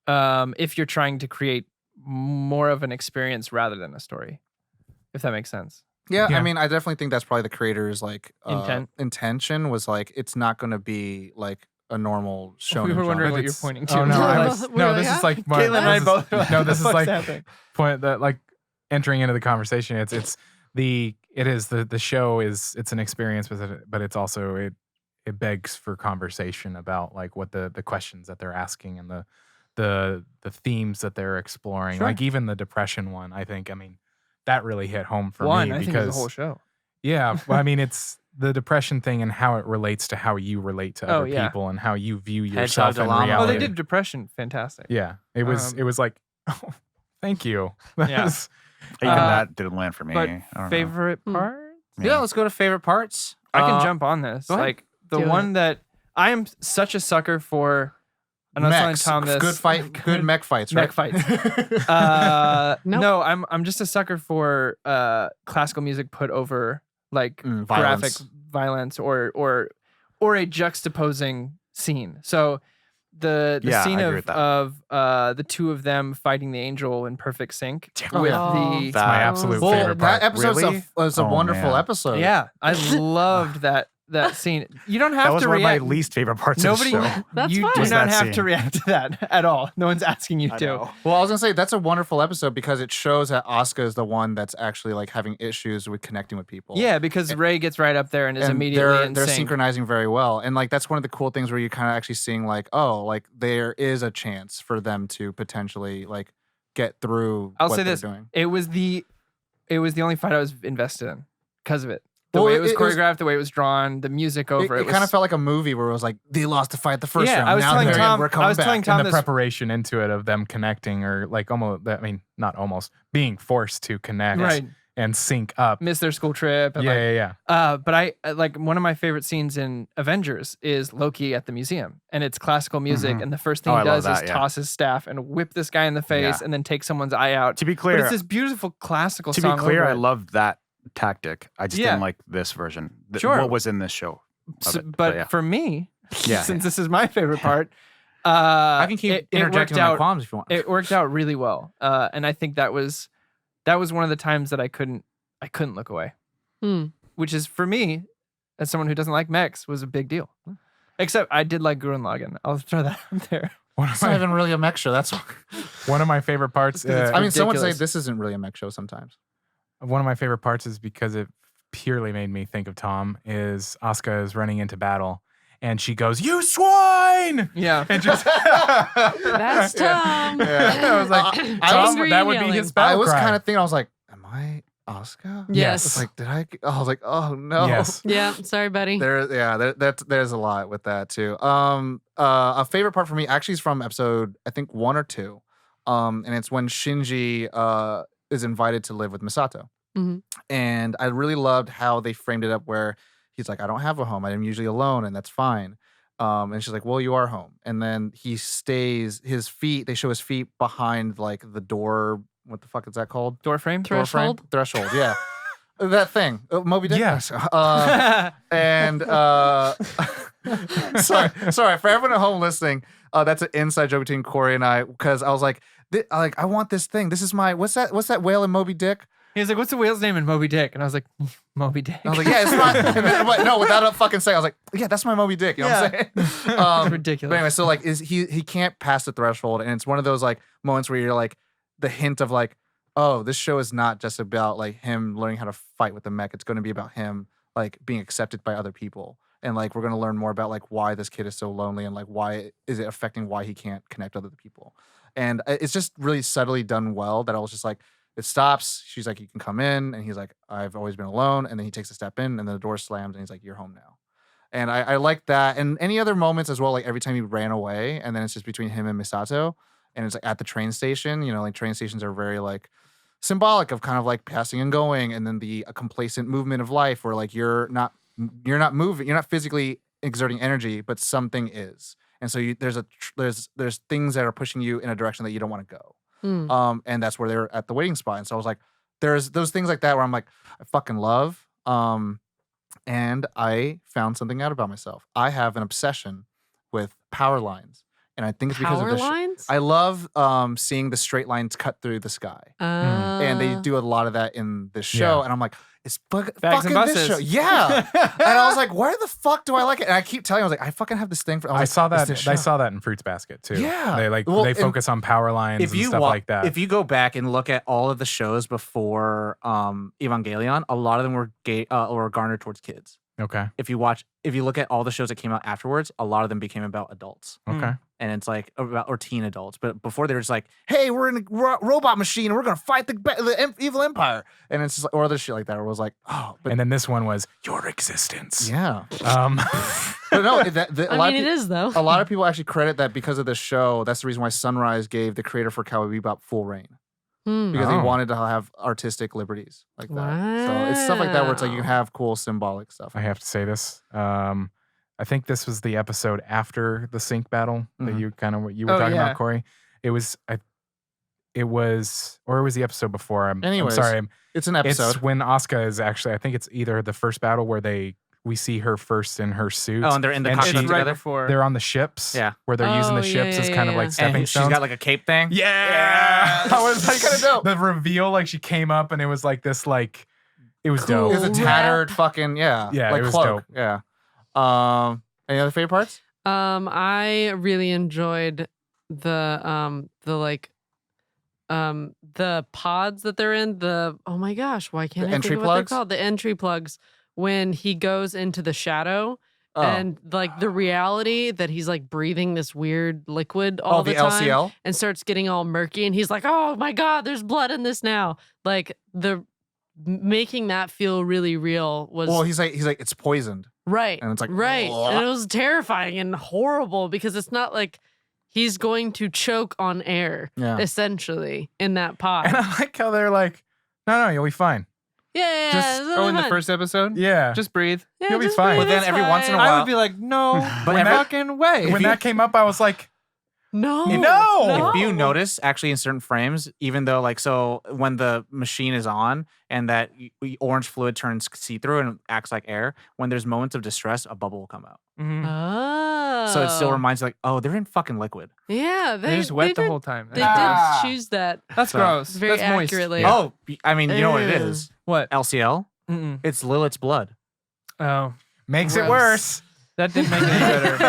If you're trying to create more of an experience rather than a story, if that makes sense. Yeah, Yeah. I mean, I definitely think that's probably the creator's like intention was like it's not going to be like a normal show. We were wondering But what you're it's- pointing to. Oh no, Yeah. I was, We're no. like, This huh? is like my, Caitlin and I this both. is- no. This is like happening. point that like entering into the conversation. It's the show is it's an experience with it, but it's also it begs for conversation about like what the questions that they're asking and the themes that they're exploring. Sure. Like even the depression one, I mean that really hit home for One, me I think, because is the whole show. yeah, well, I mean it's the depression thing and how it relates to how you relate to other yeah. people and how you view Hedgehog yourself in Llama. reality. Oh, they did depression. Fantastic. Yeah, it was like, oh, thank you. Yeah. even Uh, that didn't land for me. But I don't know. favorite Hmm. part? Yeah, let's go to favorite parts. I can jump on this. go ahead. Like the Do one that I am such a sucker for. I'm not Mechs, telling Tom this. good fight, good mech fights, Mech right? fights. Nope. No, I'm just a sucker for classical music put over like graphic violence or a juxtaposing scene. So the Yeah, scene I agree with that. of the two of them fighting the angel in perfect sync Oh, with yeah. the It's my absolute Well, favorite part. that episode Really? was a Oh, wonderful man. episode. yeah, I loved that scene. You don't have That was to one of my react. least favorite parts Nobody, of the show. That's you fine. do Was not that have scene. to react to that at all. No one's asking you I to. know. Well, I was gonna say that's a wonderful episode because it shows that Asuka is the one that's actually like having issues with connecting with people. Yeah, because Ray gets right up there and is and immediately in they're sync. synchronizing very well, and like that's one of the cool things where you're kind of actually seeing like, oh, like there is a chance for them to potentially like get through. I'll what say they're this: doing. it was the only fight I was invested in because of it. The Well, way it was it was- choreographed, the way it was drawn, the music over It was kind of felt like a movie where it was like they lost the fight the first Yeah, round. I was now telling they're- Tom- we're coming I was back. telling Tom And the this- preparation into it of them connecting, or like almost, I mean, not almost, being forced to connect right. and sync up. Miss their school trip. And Yeah, yeah. But I like one of my favorite scenes in Avengers is Loki at the museum, and it's classical music, Mhm. and the first thing Oh, he I love does that, is yeah. toss his staff and whip this guy in the face, Yeah. and then take someone's eye out. To be But clear, it's this beautiful classical to song. be clear, over I it. loved that tactic. I just Yeah. didn't like this version. Sure. What was in this show? of So- it, but yeah. for me, Yeah, since this is my favorite part, I can keep it interjecting worked on my out. qualms if you want. It worked out really well, and I think that was one of the times that I couldn't look away. Hmm. Which is for me, as someone who doesn't like mechs, was a big deal. Except I did like Gurren Lagann. I'll throw that out there. One It's of not my, even really a mech show. That's one of my favorite parts. I mean, some would say ridiculous. this isn't really a mech show sometimes. One of my favorite parts is because it purely made me think of Tom. Is Asuka is running into battle, and she goes, "You swine!" Yeah. And just That's Tom. Yeah. I was like, I Tom, was that would be yelling. his battle I was cry. kind of thinking, I was like, am I Asuka? Yes. It's like, did I? I was like, oh no. Yes. Yeah, sorry, buddy. There's a lot with that too. A favorite part for me actually is from episode, I think 1 or 2. And it's when Shinji is invited to live with Misato. Mhm. And I really loved how they framed it up where he's like, I don't have a home. I'm usually alone, and that's fine. And she's like, well, you are home. And then he stays, his feet, they show his feet behind like the door. What the fuck is that called? Door frame. Door frame? Threshold? Threshold, yeah. That thing. Moby Dick? Yeah. And sorry for everyone at home listening. That's an inside joke between Corey and I, because I was like, I want this thing. This is my what's that whale in Moby Dick? He was like, "What's the whale's name in Moby Dick?" And I was like, "Moby Dick." And I was like, yeah, it's not. And then, but no, without a fucking saying, I was like, yeah, that's my Moby Dick. You know what I'm saying? It's ridiculous. But anyway, so like, he can't pass the threshold, and it's one of those like moments where you're like, the hint of like, oh, this show is not just about like him learning how to fight with the mech. It's going to be about him like being accepted by other people, and like we're going to learn more about like why this kid is so lonely, and like why is it affecting why he can't connect with other people. And it's just really subtly done well that I was just like, it stops. She's like, you can come in. And he's like, I've always been alone. And then he takes a step in, and then the door slams, and he's like, you're home now. And I like that. And any other moments as well, like every time he ran away, and then it's just between him and Misato. And it's like at the train station, you know, like train stations are very like symbolic of kind of like passing and going. And then the complacent movement of life where like you're not moving, you're not physically exerting energy, but something is. And so there's things that are pushing you in a direction that you don't want to go. Hmm. And that's where they're at the waiting spot. And so I was like, there's those things like that where I'm like, I fucking love. And I found something out about myself. I have an obsession with power lines. And I think it's because Power of the lines? I love seeing the straight lines cut through the sky. And they do a lot of that in this show. Yeah. And I'm like, it's Bags fucking and this buses. show. Yeah. And I was like, why the fuck do I like it? And I keep telling you, I was like, I fucking have this thing for. I was saw like, that. "It's this I show." saw that in Fruits Basket too. Yeah. They like Well, they and focus on power lines If and you stuff like that. if you go back and look at all of the shows before Evangelion, a lot of them were gay or garnered towards kids. Okay. If you look at all the shows that came out afterwards, a lot of them became about adults. Okay. And it's like about or teen adults, but before they were just like, "Hey, we're in a robot machine, and we're gonna fight the evil empire," and it's just like, or other shit like that. Where it was like, oh, but And then this one was your existence. yeah, Um, but no, I mean, it is though. a lot of people actually credit that because of this show. That's the reason why Sunrise gave the creator for Cowboy Bebop full reign Hmm. because Oh. they wanted to have artistic liberties like that. So it's stuff like that where it's like you can have cool symbolic stuff. I have to say this. I think this was the episode after the sync battle that Mhm. you were Oh, talking yeah. about, Corey. It was the episode before. I'm Anyways, sorry. It's an episode. It's when Asuka is actually. I think it's either the first battle where we see her first in her suit. "Oh, and they're in the And cockpit she- It's right together." before. They're on the ships. Yeah. Where they're using Oh, the yeah, ships yeah, as kind of yeah. like And stepping she's stones. got like a cape thing. Yeah. That was like kind of dope. The reveal, like she came up and it was like this, like it was Cool. dope. It's a tattered fucking Yeah, like it was cloak. dope. Yeah. Any other favorite parts? I really enjoyed the pods that they're in. Oh my gosh, why can't The I entry think of what they're plugs? called? The entry plugs. When he goes into the shadow Oh. and like the reality that he's like breathing this weird liquid all the time LCL. and starts getting all murky and he's like, oh my God, there's blood in this now. Like the making that feel really real was Well, he's like it's poisoned. right. and it's like, right. "Ugh." And it was terrifying and horrible because it's not like he's going to choke on air, Yeah. essentially, in that pod. And I like how they're like, no, you'll be fine. yeah, just- it's Oh, in the fine. first episode? Yeah. Just breathe. Yeah, you'll be just fine. breathe, But then it's every once in a fine. while- I would be like, no But every- fucking way. when that came up, I was like, No. No! If you notice, actually, in certain frames, even though, like, so when the machine is on and that orange fluid turns see-through and acts like air, when there's moments of distress, a bubble will come out. Mhm. Oh. So it still reminds you, like, oh, they're in fucking liquid. Yeah, They're just wet the did- whole time. They Ah. did choose that That's So- gross. very That's moist. accurately. Yeah. Oh, I mean, you know what it Ew. is? What? LCL? Mm-mm. It's Lilith's blood. Oh, makes it Gross. worse. that didn't make it any better.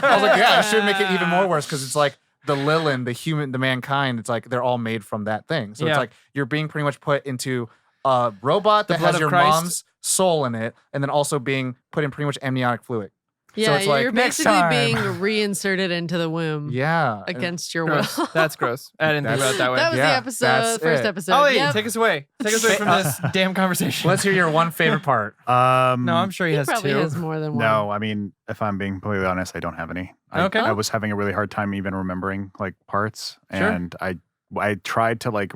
I was like, yeah, it should make it even more worse because it's like the Lilin, the mankind. It's like they're all made from that thing. So Yeah. it's like you're being pretty much put into a robot The that blood has of your Christ. mom's soul in it, and then also being put in pretty much amniotic fluid. Yeah, it's like, you're next basically time. being reinserted into the womb Yeah, against your will. Gross. That's gross. I didn't think about it that way. That was Yeah, the episode, that's first it. episode. Ollie, Yep. take us away. Take us away from this damn conversation. Let's hear your one favorite part. No, I'm sure he He has probably two. has more than one. No, I mean, if I'm being completely honest, I don't have any. Okay. I was having a really hard time even remembering like parts, Sure. and I tried to like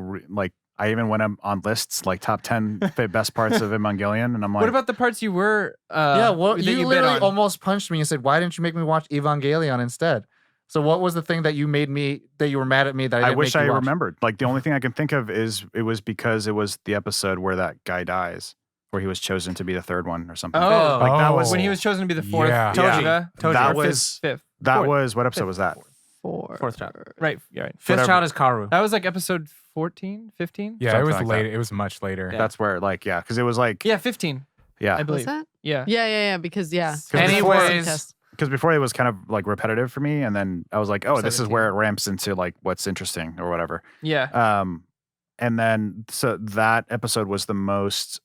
I even went on lists like top 10 best parts of Evangelion, and I'm like, What about the parts you were? yeah. Well, that you bid literally on? almost punched me and said, "Why didn't you make me watch Evangelion instead?" So what was the thing that you were mad at me that I I didn't wish make I you watch? remembered. Like the only thing I can think of is it was because it was the episode where that guy dies, where he was chosen to be the third one or something. Oh. like that was when he was chosen to be the fourth. Yeah. Yeah. Toji. That Or was- fifth. that Fourth. was what episode was that? Fourth child. Right. Yeah. Right. Fifth Whatever. child is Karu. That was like episode 14, 15. Yeah, it Something was like later. that. It was much later. Yeah. That's where like because it was like Yeah, 15. yeah I Was believe. that? Yeah. Yeah, because yeah. Anyways, because before it was kind of like repetitive for me, and then I was like, oh, this is 17. where it ramps into like what's interesting or whatever. Yeah. And then so that episode was the most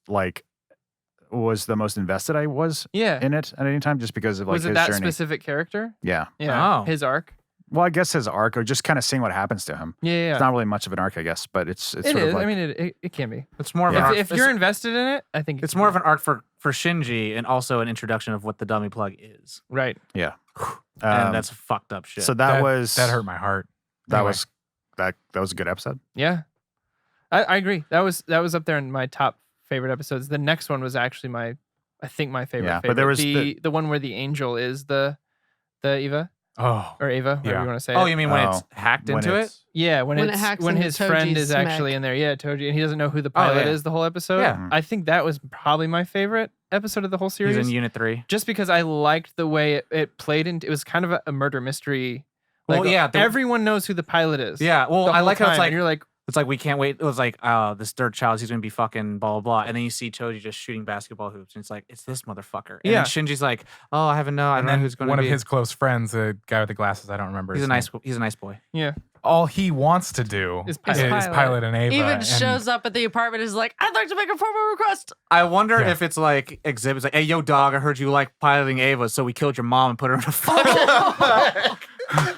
invested I was Yeah. in it at any time, just because of like Was it his that journey. specific character? Yeah. Yeah. Oh. His arc. Well, I guess his arc, or just kind of seeing what happens to him. Yeah. It's not really much of an arc, I guess, but it's It sort is. of like I mean, it can be. it's more of Yeah. an arc. If you're invested in it, I think it's more of an arc for Shinji and also an introduction of what the dummy plug is. right. And that's fucked up shit. so that was that hurt my heart. that Anyway. was that was a good episode. Yeah. I agree. That was up there in my top favorite episodes. The next one was actually my favorite. Yeah, but there was the one where the angel is the Eva Oh, or Ava, whatever Yeah. you want to say. oh, it. you mean when it's Oh, hacked when into it? it's- Yeah, When it it's hacks when into his friend Toji's is actually mech. in there. Yeah, Toji, and he doesn't know who the pilot yeah. is the whole episode. Yeah. I think that was probably my favorite episode of the whole He's series. in Unit 3. Just because I liked the way it played into. It was kind of a murder mystery. Well, yeah, everyone knows who the pilot is. Yeah, well, the I whole like how it's time, like and you're like, it's like we can't wait. It was like, oh, this third child, he's gonna be fucking blah blah blah, and then you see Toji just shooting basketball hoops, and it's like, it's this motherfucker. And Yeah. then Shinji's like, oh, I haven't know, I don't and know then who's gonna one be. of his close friends, the guy with the glasses. I don't remember. He's his a name. nice boy. yeah, All he wants to do Is is pilot. pilot an Ava. Even and shows up at the apartment is like, I'd like to make a formal request. I wonder Yeah. if it's like exhibits like, hey, yo, dog, I heard you like piloting Ava, so we killed your mom and put her in a fucking.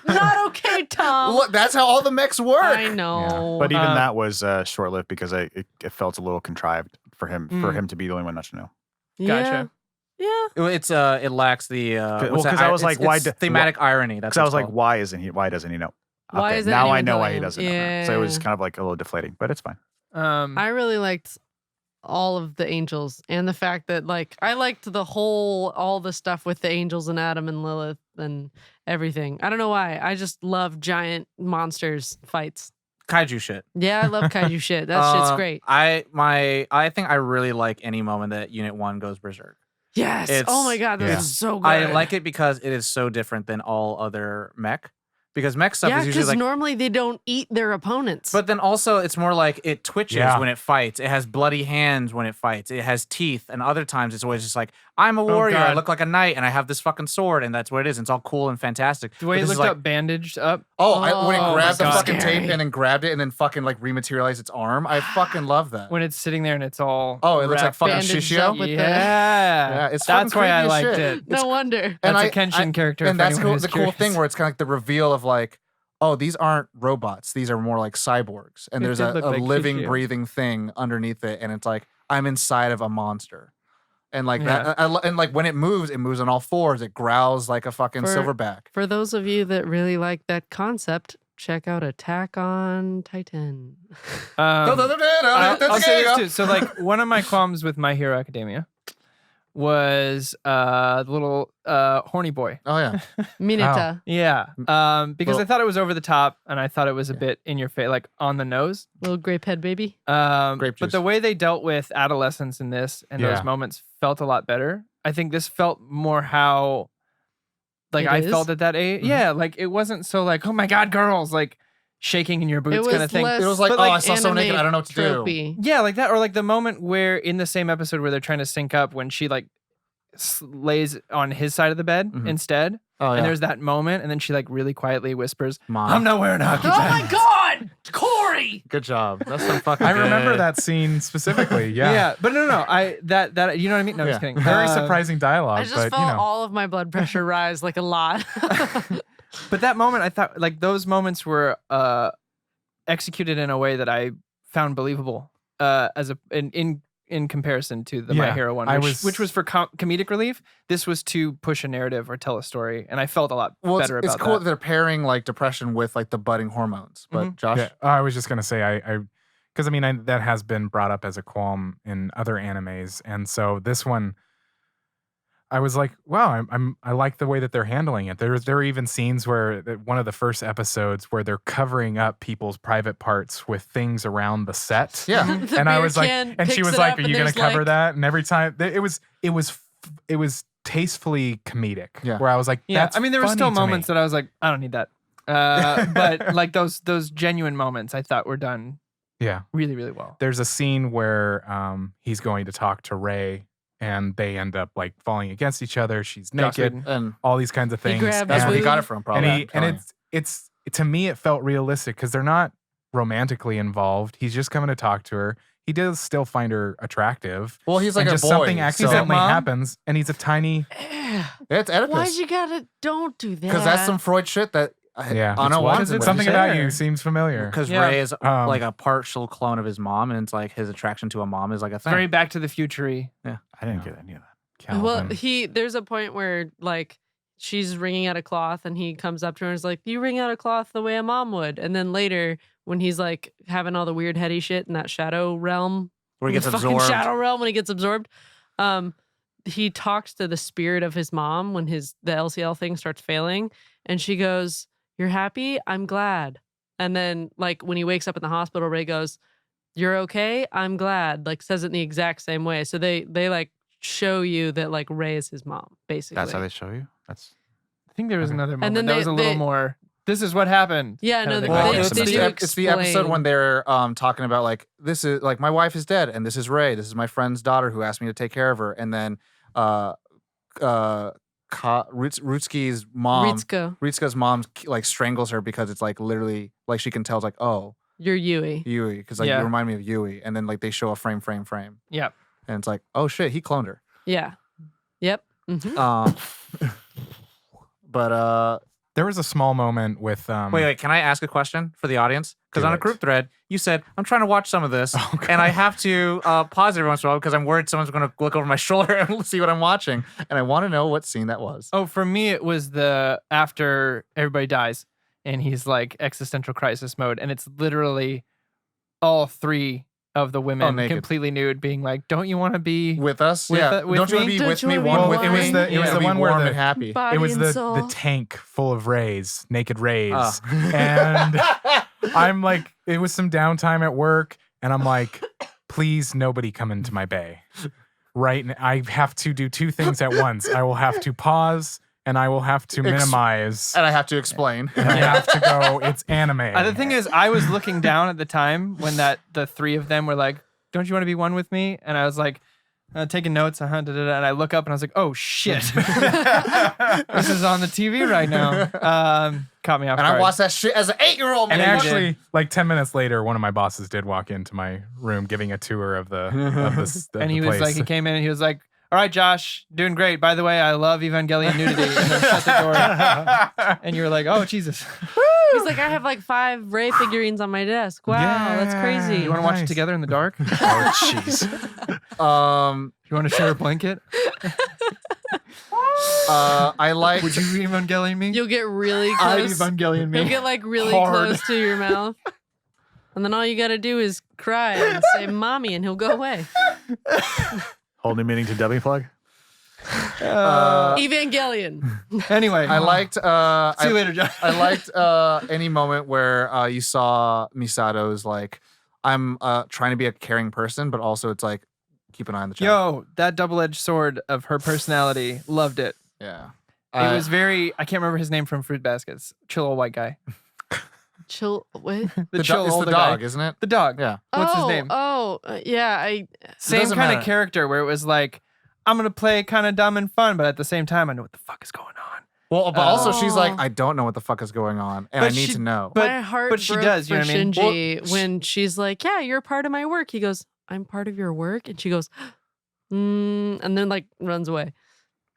Not okay, Tom. Look, that's how all the mechs work. I know. But even Uh, that was short lived because it felt a little contrived for him to be the only one not to know. Gotcha. Yeah. It's it lacks the Well, 'cause I was like, why it's do- thematic irony. That's Because I what was it's like, called. why doesn't he know? Why Okay, is it now I even know why he going? doesn't know. So it was Yeah. kind of like a little deflating, but it's fine. I really liked all of the angels and the fact that like I liked all the stuff with the angels and Adam and Lilith and everything. I don't know why. I just love giant monsters fights. Kaiju shit. Yeah, I love kaiju shit. That shit's great. I think I really like any moment that Unit 1 goes berserk. Yes. It's- Oh my god, this yeah. is so good. I like it because it is so different than all other mech. Because mech stuff Yeah, is usually because like normally they don't eat their opponents. but then also it's more like it twitches Yeah. when it fights. It has bloody hands when it fights. It has teeth. And other times it's always just like, I'm a warrior. I God. look like a knight and I have this fucking sword and that's what it is. And it's all cool and fantastic. The way But he this is looked like, up bandaged up. when it Oh, grabbed the my God. fucking Scary. tape and then grabbed it and then fucking like rematerialized its arm. I fucking love that. When it's sitting there and it's all Oh, it looks like wrapped fucking up. Bandaged Shishio? up with the- Yeah, it's that's fucking why I creepy as liked shit. it. no wonder. That's I- a Kenshin character. And for that's anyone cool, who's the cool thing curious. where it's kind of like the reveal of like, oh, these aren't robots. These are more like cyborgs. And It there's did a look like living, Shishio. breathing thing underneath it. And it's like, I'm inside of a monster. And like Yeah. and like when it moves on all fours. It growls like a fucking silverback. For those of you that really like that concept, check out Attack on Titan. I'll say this too. So like one of my qualms with My Hero Academia was the little horny boy. Oh yeah. Mineta, Yeah. Because Well- I thought it was over the top and I thought it was a bit in your face, like on the nose. little grape head baby. Grape But juice. the way they dealt with adolescence in this and Yeah. those moments felt a lot better. I think this felt more how like It I is? felt at that age. Mhm. Yeah, like it wasn't so like, oh my God, girls, like shaking in your boots It was kind of thing. less It was like, But, oh, like, I saw someone naked. anime I don't know what to do. tropey. Yeah, like that, or like the moment where in the same episode where they're trying to sync up when she like lays on his side of the bed Mhm. instead, Oh yeah. and there's that moment, and then she like really quietly whispers, Mom. "I'm not wearing hockey Oh pants." my God, Corey! Good job. That's some fucking. I remember good- that scene specifically. Yeah. Yeah, but no, I that you know what I mean? No, I'm just Yeah. kidding. Very surprising dialogue, I just but felt you know. all of my blood pressure rise like a lot. But that moment, I thought like those moments were executed in a way that I found believable as in comparison to the My Yeah, Hero one, I which was for comedic relief. This was to push a narrative or tell a story, and I felt a lot Well, better it's about cool that. they're pairing like depression with like the budding hormones. But Josh, Yeah, I was just gonna say because I mean that has been brought up as a qualm in other animes, and so this one, I was like, wow, I like the way that they're handling it. There are even scenes where one of the first episodes where they're covering up people's private parts with things around the set. yeah, The And I beer was like, can and she picks was it like, up "Are and you gonna there's, cover like- that?" And every time it was tastefully comedic. Yeah. Where I was like, Yeah, "That's I mean there were funny still to me." moments that I was like, I don't need that. But like those genuine moments, I thought were done Yeah. really, really well. There's a scene where he's going to talk to Ray, and they end up like falling against each other. She's Joss naked, Whedon. and all these kinds of He things. grabbed that's his where he boob. got it from. and Probably. he and it's to me it felt realistic because they're not romantically involved. He's just coming to talk to her. He does still find her attractive. well, he's like and a just boy. something so- accidentally Mom? happens, and he's a tiny. It's Why'd Oedipus. you gotta? Don't do that. Because that's some Freud shit that Yeah. Anno It's wants. it's Something What about you you said. seems familiar. Because Yeah. Ray is Um, like a partial clone of his mom, and it's like his attraction to a mom is like a It's thing. very Back to the Future-y. I didn't get any of that. Well, Calvin. there's a point where like she's wringing out a cloth and he comes up to her and is like, "You wring out a cloth the way a mom would." And then later when he's like having all the weird heady shit in that shadow realm, Where he gets the fucking absorbed. shadow realm when he gets absorbed, he talks to the spirit of his mom when the LCL thing starts failing, and she goes, "You're happy? I'm glad." And then like when he wakes up in the hospital, Ray goes, "You're okay? I'm glad." Like says it in the exact same way. So they like show you that like Ray is his mom, basically. That's how they show you. That's I think there was Okay. another moment then that they- was a little they- more. This is what happened. Yeah, kinda no, thing. Well, they it's, do it's the episode explain. when they're talking about like this is like my wife is dead and this is Ray. This is my friend's daughter who asked me to take care of her. And then Rutsuki's mom, Ritsuko, Ritsuka's mom like strangles her because it's like literally like she can tell it's like oh you're Yui. Yui because like Yeah. you remind me of Yui. And then like they show a frame Yeah. and it's like oh shit he cloned her. Yeah. Yep. Mhm. But There was a small moment with Wait, can I ask a question for the audience? Because Do on a it. group thread, you said, I'm trying to watch some of this, Oh, God. and I have to pause every once in a while because I'm worried someone's going to look over my shoulder and see what I'm watching. and I want to know what scene that was. Oh, for me, it was the after everybody dies and he's like existential crisis mode. And it's literally all three of the women naked. completely nude being like, don't you want to be. With us, With yeah. the- with Don't you want me? to be Don't with you me? wanna be One with with me? me. It was the- it was Yeah, the be one where warm the- and happy. Body it was and the soul. tank full of rays, naked rays. Oh. And I'm like, it was some downtime at work, and I'm like, please, nobody come into my bay. Right? And I have to do two things at once. I will have to pause, and I will have to minimize. And I have to explain. And I have to go, it's anime. The thing is, I was looking down at the time when the three of them were like, don't you want to be one with me? And I was like, taking notes, and I look up and I was like, oh shit. This is on the TV right now. Caught me off And guard. I watched that shit as an 8-year-old. And man. actually, like 10 minutes later, one of my bosses did walk into my room giving a tour of the And he the was place. like, he came in and he was like, all right, Josh, doing great. By the way, I love Evangelion nudity. And then shut the door. And you were like, oh, Jesus. He's like, I have like 5 Ray figurines on my desk. Wow, that's Yeah. crazy. You want to watch it Nice. together in the dark? oh jeez. You want to share a blanket? I like. Would you Evangelion me? You'll get really I'd close. Evangelion me. You'll get like really Hard. close to your mouth. And then all you got to do is cry and say mommy and he'll go away. Whole new meaning to W plug. Evangelion. Anyway, I liked. see you later, John. I liked any moment where you saw Misato's like, I'm trying to be a caring person, but also it's like, keep an eye on the child. Yo, that double-edged sword of her personality, loved it. Yeah. It was very. I can't remember his name from Fruit Baskets. Chill old white guy. Chill. What? The chill it's the older dog, guy. isn't it? The dog. Yeah. What's his name? Yeah. Same doesn't kind of matter. character where it was like, I'm gonna play kind of dumb and fun, but at the same time, I know what the fuck is going on. Well, but also she's like, Oh. I don't know what the fuck is going on, and But I need she- to know. but- my heart but she broke does, you for know what I mean? Shinji when she's like, yeah, you're part of my work. He goes, I'm part of your work? And she goes, and then like runs away.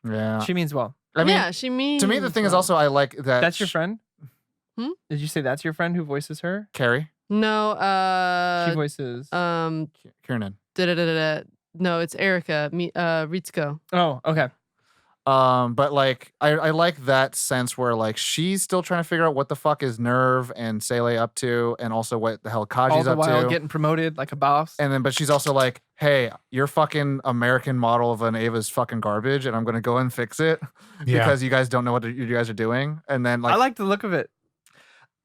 Yeah. She means well. I mean, yeah, she means. to me, the thing is well. also I like that. That's your friend? Hmm? Did you say that's your friend who voices her? Carrie, No, She voices. Kiernan. No, it's Erica, Ritsuko. Oh, okay. But like I like that sense where like she's still trying to figure out what the fuck is Nerve and Sele up to, and also what the hell All Kaji's the up while to. getting promoted like a boss. And then, but she's also like, hey, your fucking American model of an Ava's fucking garbage, and I'm gonna go and fix it Yeah. because you guys don't know what you guys are doing. And then like, I like the look of it.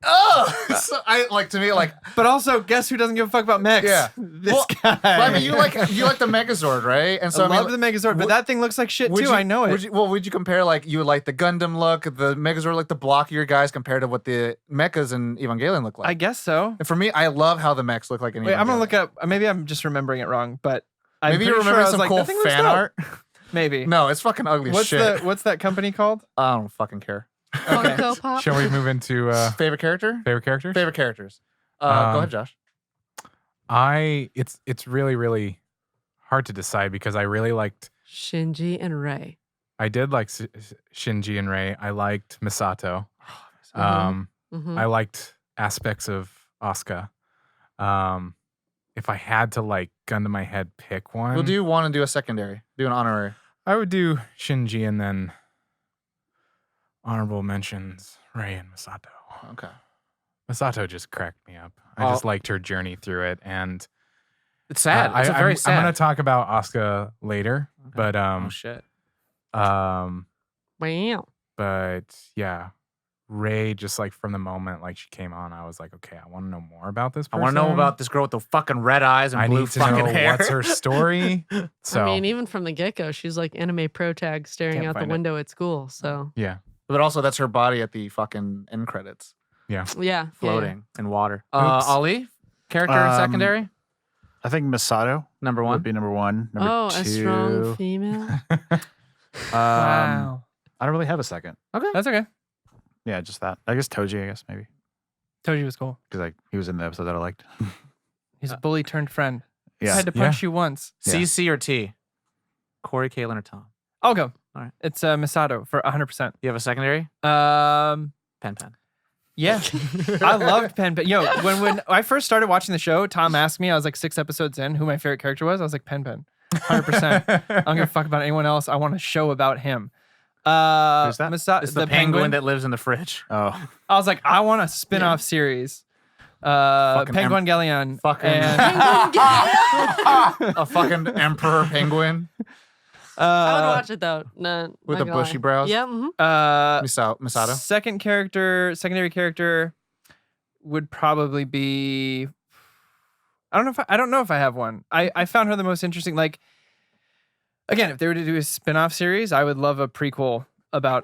so I like to me like, But also, guess who doesn't give a fuck about mechs? Yeah. This Well, guy. but I mean, you like the Megazord, right? And so I I mean, love the Megazord, but would- that thing looks like shit would too. you- I know it. Would you compare like you would like the Gundam look, the Megazord like the blockier guys compared to what the mechas in Evangelion look like? I guess so. And for me, I love how the mechs look like in Wait, I'm gonna Evangelion. look up. Maybe I'm just remembering it wrong, but I'm Maybe you pretty sure remember I was some like, cool that thing looks fan dope. art. Maybe. No, it's fucking ugly as What's shit. what's that company called? I don't fucking care. Okay. Funko Pop. Shall we move into Favorite character? favorite characters? Favorite characters. Go Um, ahead, Josh. It's really, really hard to decide because I really liked. Shinji and Rei. I did like Shinji and Rei. I liked Misato. Mhm. I liked aspects of Asuka. If I had to like gun to my head pick one, We'll do one and do a secondary. Do an honorary. I would do Shinji and then honorable mentions Rei and Misato. Okay. Misato just cracked me up. I just liked her journey through it, and It's sad. It's I'm, very sad. I'm gonna talk about Asuka later, but Oh shit. Wow. but yeah, Rei just like from the moment like she came on, I was like, okay, I want to know more about this I person. want to know about this girl with the fucking red eyes and I blue need to fucking know hair. what's her story. So I mean, even from the get-go, she's like anime pro tag staring Can't out the find it. window at school. So yeah, But also, that's her body at the fucking end credits. yeah, floating in water. Oops. Ali, character and secondary. I think Misato Number would one. be number one. Number Oh, two. a strong female. Wow. I don't really have a second. That's okay. Yeah, just that. I guess Toji. I guess maybe Told you was cool. because like he was in the episode that I liked. He's a bully turned friend. I Yeah. had to punch you once. Yeah. CC or T? Corey, Caitlin, or Tom? I'll go. All right. It's Misato for 100%. You have a secondary? Um, Pen Pen. yeah. I loved Pen Pen. Yo, when I first started watching the show, Tom asked me, I was like 6 episodes in, who my favorite character was. I was like, Pen Pen. 100%. I don't give a fuck about anyone else. I want a show about him. Who's that? It's the penguin that lives in the fridge. Oh, I was like, I want a spin-off series. Fucking Penguin Galleon. Fucking And, a fucking emperor penguin I would watch it though. No, with not the gonna bushy lie. brows. Yeah. Misato. secondary character would probably be. I don't know if I have one. I found her the most interesting. Like, again, if they were to do a spin-off series, I would love a prequel about.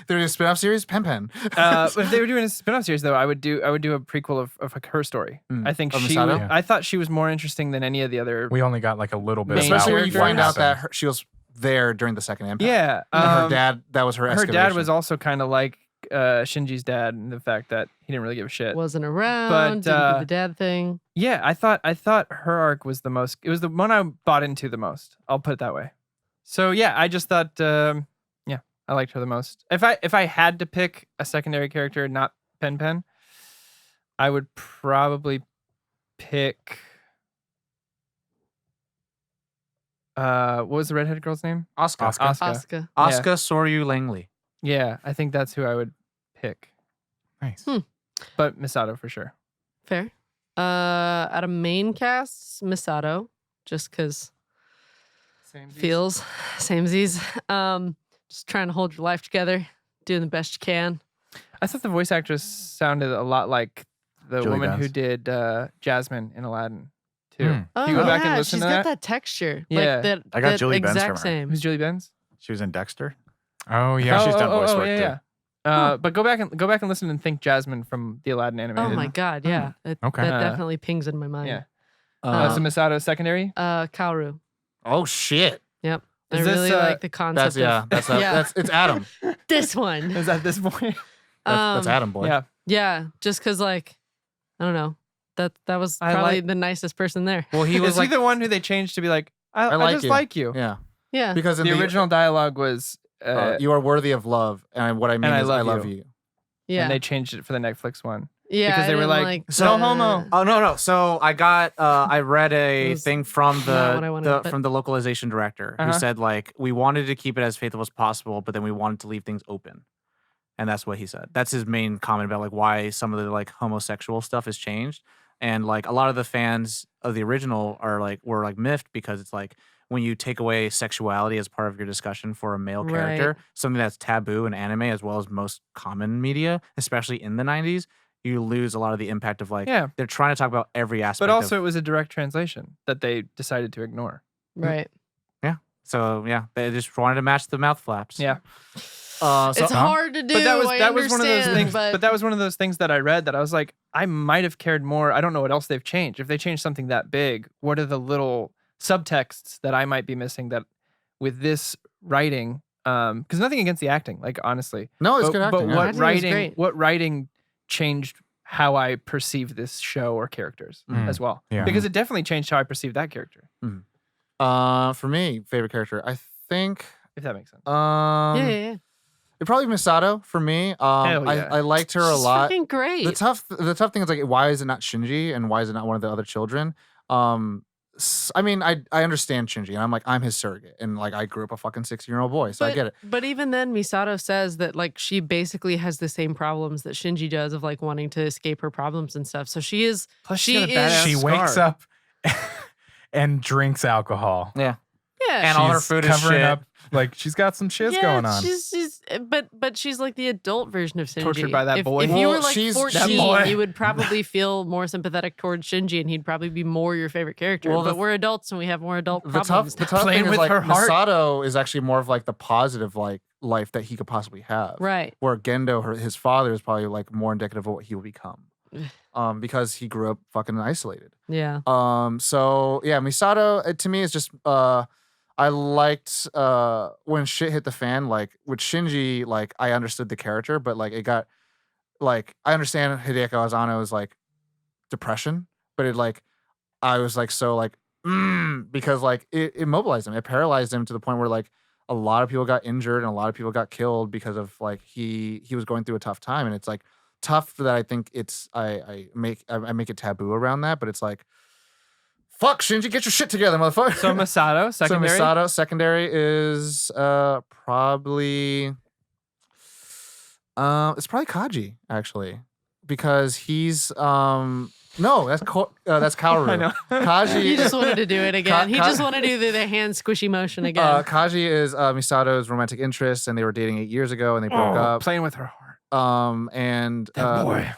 There's a spin-off series, Pen. But if they were doing a spin-off series, though, I would do a prequel of like her story. I think Of she. Misato? I thought she was more interesting than any of the other. we only got like a little bit. Main about Especially when you character. what find out that happened. she was there during the second impact. Yeah, And her dad, that was her Her excavation. dad was also kind of like Shinji's dad, and the fact that he didn't really give a shit. Wasn't around. Didn't do the dad thing. Yeah, I thought her arc was the most. It was the one I bought into the most. I'll put it that way. So yeah, I just thought, yeah, I liked her the most. If I had to pick a secondary character, not Pen Pen, I would probably pick. What was the redheaded girl's name? Asuka. Asuka. Asuka Soryu Langley. Yeah, I think that's who I would pick. Nice. But Misato for sure. Fair. Out of main cast, Misato, just because feels samesies. Just trying to hold your life together, doing the best you can. I thought the voice actress sounded a lot like the Julie woman who Benz. did Jasmine in Aladdin, too. Hmm. Oh, If you go back yeah, and listen she's to got that. that texture. Yeah. Like that, I got that Julie Benz exact from her. same. Who's Julie Benz? She was in Dexter. Oh yeah. she's done voice work, too. Yeah. But go back and listen and think Jasmine from the Aladdin animated. Oh my god, yeah. Okay. That Uh, definitely pings in my mind. Yeah. Uh, So Misato secondary. Kaoru. oh shit. Yep. I Is this, really like the concept That's of Yeah. it's Adam. this one. Is that this point? That's Adam, boy. Yeah. Yeah, just because like I don't know. That was I probably like- the nicest person there. Well, he was Is like, he the one who they changed to be like, I like just you. like you? yeah, Yeah. because in The original dialogue was, you are worthy of love, and what I mean I is love I love you. you. Yeah. and they changed it for the Netflix one. yeah. because I they were didn't like, So no homo. Oh no. So I got I read It a was thing from not what I wanted, but- from the localization director Uh-huh. who said like we wanted to keep it as faithful as possible, but then we wanted to leave things open. And that's what he said. That's his main comment about like why some of the like homosexual stuff has changed. And like a lot of the fans of the original are like were like miffed because it's like when you take away sexuality as part of your discussion for a male character, something that's taboo in anime as well as most common media, especially in the 90s, you lose a lot of the impact of like Yeah. they're trying to talk about every aspect. But also, of, it was a direct translation that they decided to ignore. right. so yeah, they just wanted to match the mouth flaps. Yeah. So It's hard to do. But that was I was one of those understand, things. But, But that was one of those things that I read that I was like, I might have cared more. I don't know what else they've changed. If they changed something that big, what are the little subtexts that I might be missing that with this writing? Because nothing against the acting, like honestly. No, it's but, good acting. But yeah. what Acting was writing? great. What writing changed how I perceive this show or characters Mm. as well? Yeah. Because it definitely changed how I perceive that character. For me, favorite character, I think. If that makes sense. yeah. It'd probably be Misato for me. Hell yeah. I liked her a She's lot. freaking great. The tough thing is like, why is it not Shinji and why is it not one of the other children? I mean, I understand Shinji and I'm like, I'm his surrogate and like I grew up a fucking 16-year-old boy, so I get it. But even then, Misato says that like she basically has the same problems that Shinji does of like wanting to escape her problems and stuff. So she is. Plus, she she's got a is- badass She wakes scar. up and drinks alcohol. yeah, Yeah. and all her She's food is covering shit. up. Like she's got some shiz going on. She's but she's like the adult version of Shinji. Tortured by that if, boy. If you were Well, like she's- that 14, boy. you would probably feel more sympathetic towards Shinji, and he'd probably be more your favorite character. Well, but we're adults and we have more adult The problems. tough thing Playing is with like her heart. Misato is actually more of like the positive like life that he could possibly have. Right. Where Gendo, his father, is probably like more indicative of what he will become. Because he grew up fucking isolated. Yeah. So yeah, Misato to me is just I liked when shit hit the fan, like with Shinji, like I understood the character, but like it got like I understand Hideako as Anno's like depression, but it like I was like so like because like it immobilized him. It paralyzed him to the point where like a lot of people got injured and a lot of people got killed because of like he was going through a tough time. And it's like tough that I think it's I make it taboo around that, but it's like fuck Shinji, get your shit together, motherfucker. So Misato, secondary. So Misato secondary is probably it's probably Kaji actually because he's no that's Kaoru. I know. Kaji He just wanted to do it again. He Ka- just wanted to do the hand squishy motion again. Kaji is Misato's romantic interest and they were dating 8 years ago and they broke up. Playing with her heart. And That boy.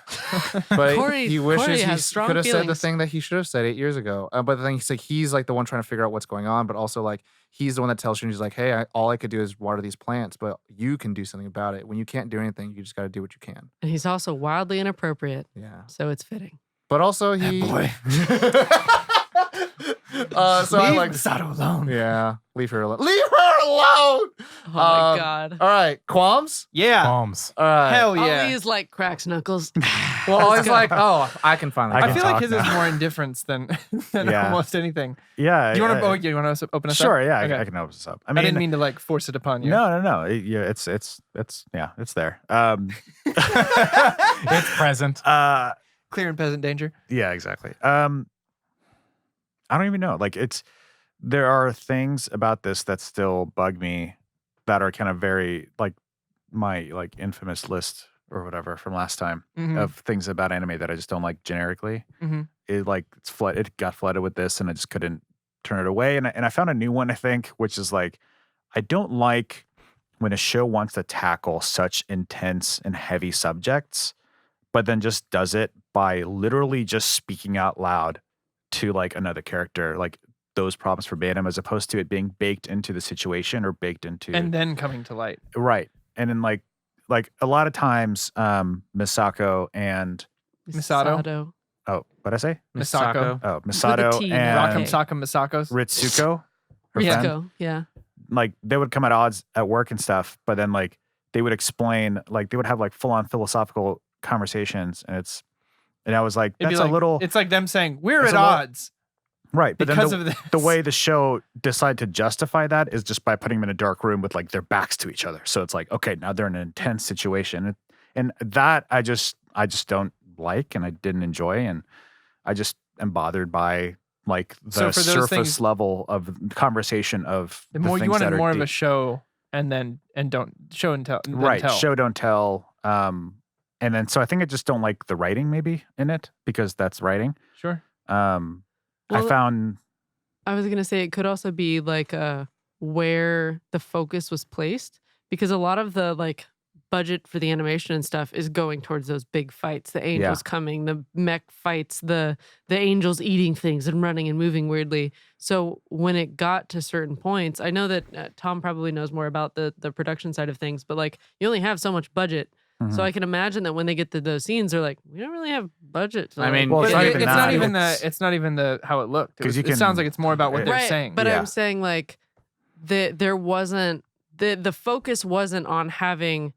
but Corey- he wishes Corey he has strong could have said the feelings. thing that he should have said 8 years ago. But the thing he's like the one trying to figure out what's going on, but also like he's the one that tells Shinji's like, hey, all I could do is water these plants, but you can do something about it. When you can't do anything, you just got to do what you can. And he's also wildly inappropriate, Yeah. so it's fitting. But also he. boy. So I Leave like. Misato alone. Yeah, leave her alone. Leave her alone. Oh my god. All right, qualms. Yeah. Bombs. All right. Hell yeah. Ollie's like cracks knuckles. Well, it's like, oh, I can finally. I I can feel like talk his is now. more indifference than Yeah. almost anything. Yeah. Do you want I- to? You want to open us up? Sure. Yeah. Okay. I can open this up. I I mean, didn't mean to like force it upon you. no. Yeah. It's yeah. It's there. It's present. Clear and peasant danger. Yeah, exactly. I don't even know. Like it's there are things about this that still bug me that are kind of very like my like infamous list or whatever from last time of things about anime that I just don't like generically. It like it got flooded with this and I just couldn't turn it away. And I found a new one, I think, which is like, I don't like when a show wants to tackle such intense and heavy subjects, but then just does it by literally just speaking out loud to like another character, like those problems verbatim, as opposed to it being baked into the situation or baked into and then coming to light. Right. And then like a lot of times, Misako and Misato. oh, what'd I say? Misako. Oh, With a Misato T, and not Rock'em Okay. Sock'em Misakos. Ritsuko, her Yeah. friend, Go. Yeah. like they would come at odds at work and stuff, but then like they would explain, like they would have like full on philosophical conversations, and I was like, It'd be that's a like- little It's like them saying, we're It's at a little- odds right, but because then of this. the way the show decided to justify that is just by putting them in a dark room with like their backs to each other. So it's like, okay, now they're in an intense situation, and that I just don't like, and I didn't enjoy, and I just am bothered by like the So for those surface things- level of conversation of The the more you things wanted that are more of a deep. show and don't show and tell. Then Right, tell. show don't tell. And then so I think I just don't like the writing maybe in it because that's writing. Sure. I Well, found I was gonna say it could also be like where the focus was placed, because a lot of the like budget for the animation and stuff is going towards those big fights, the angels coming, the mech fights, the angels eating things and running and moving weirdly. So when it got to certain points, I know that Tom probably knows more about the production side of things, but like you only have so much budget. Mm-hmm. So I can imagine that when they get to those scenes, they're like, we don't really have budget. To, I mean, Well, But it's not it- even it's that. not even It's- the. It's not even the how it looked. It, 'Cause you it sounds can- like it's more about what they're right, saying. but Yeah. I'm saying like there wasn't the focus wasn't on having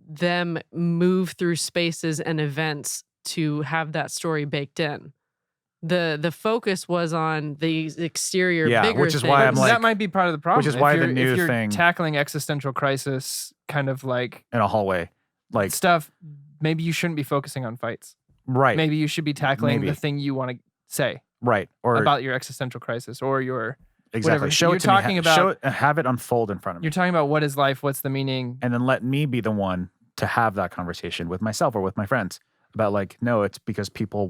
them move through spaces and events to have that story baked in. The focus was on the exterior, Yeah, bigger which is why I'm things. like- that might be part of the problem. is why if the you're, new if you're thing- tackling existential crisis kind of like in a hallway, like stuff, maybe you shouldn't be focusing on fights. right, Maybe you should be tackling Maybe. the thing you want to say right, or about your existential crisis or your. exactly. whatever. Show You're it to me. talking about- Show it, have it unfold in front of me, You're talking about what is life, what's the meaning. and then let me be the one to have that conversation with myself or with my friends about like, no, it's because people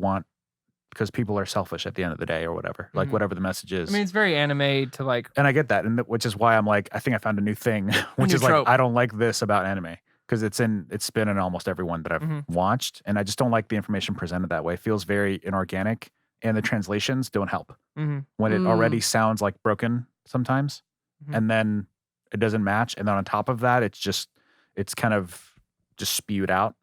are selfish at the end of the day or whatever, like Mhm. whatever the message is. I mean, it's very anime to like. And I get that, and which is why I'm like, I think I found a new thing, which new is like, trope. I don't like this about anime because it's been in almost every one that I've Mhm. watched, and I just don't like the information presented that way. It feels very inorganic, and the translations don't help Mhm. when it Mm. already sounds like broken sometimes, Mhm. and then it doesn't match, and then on top of that, it's kind of just spewed out,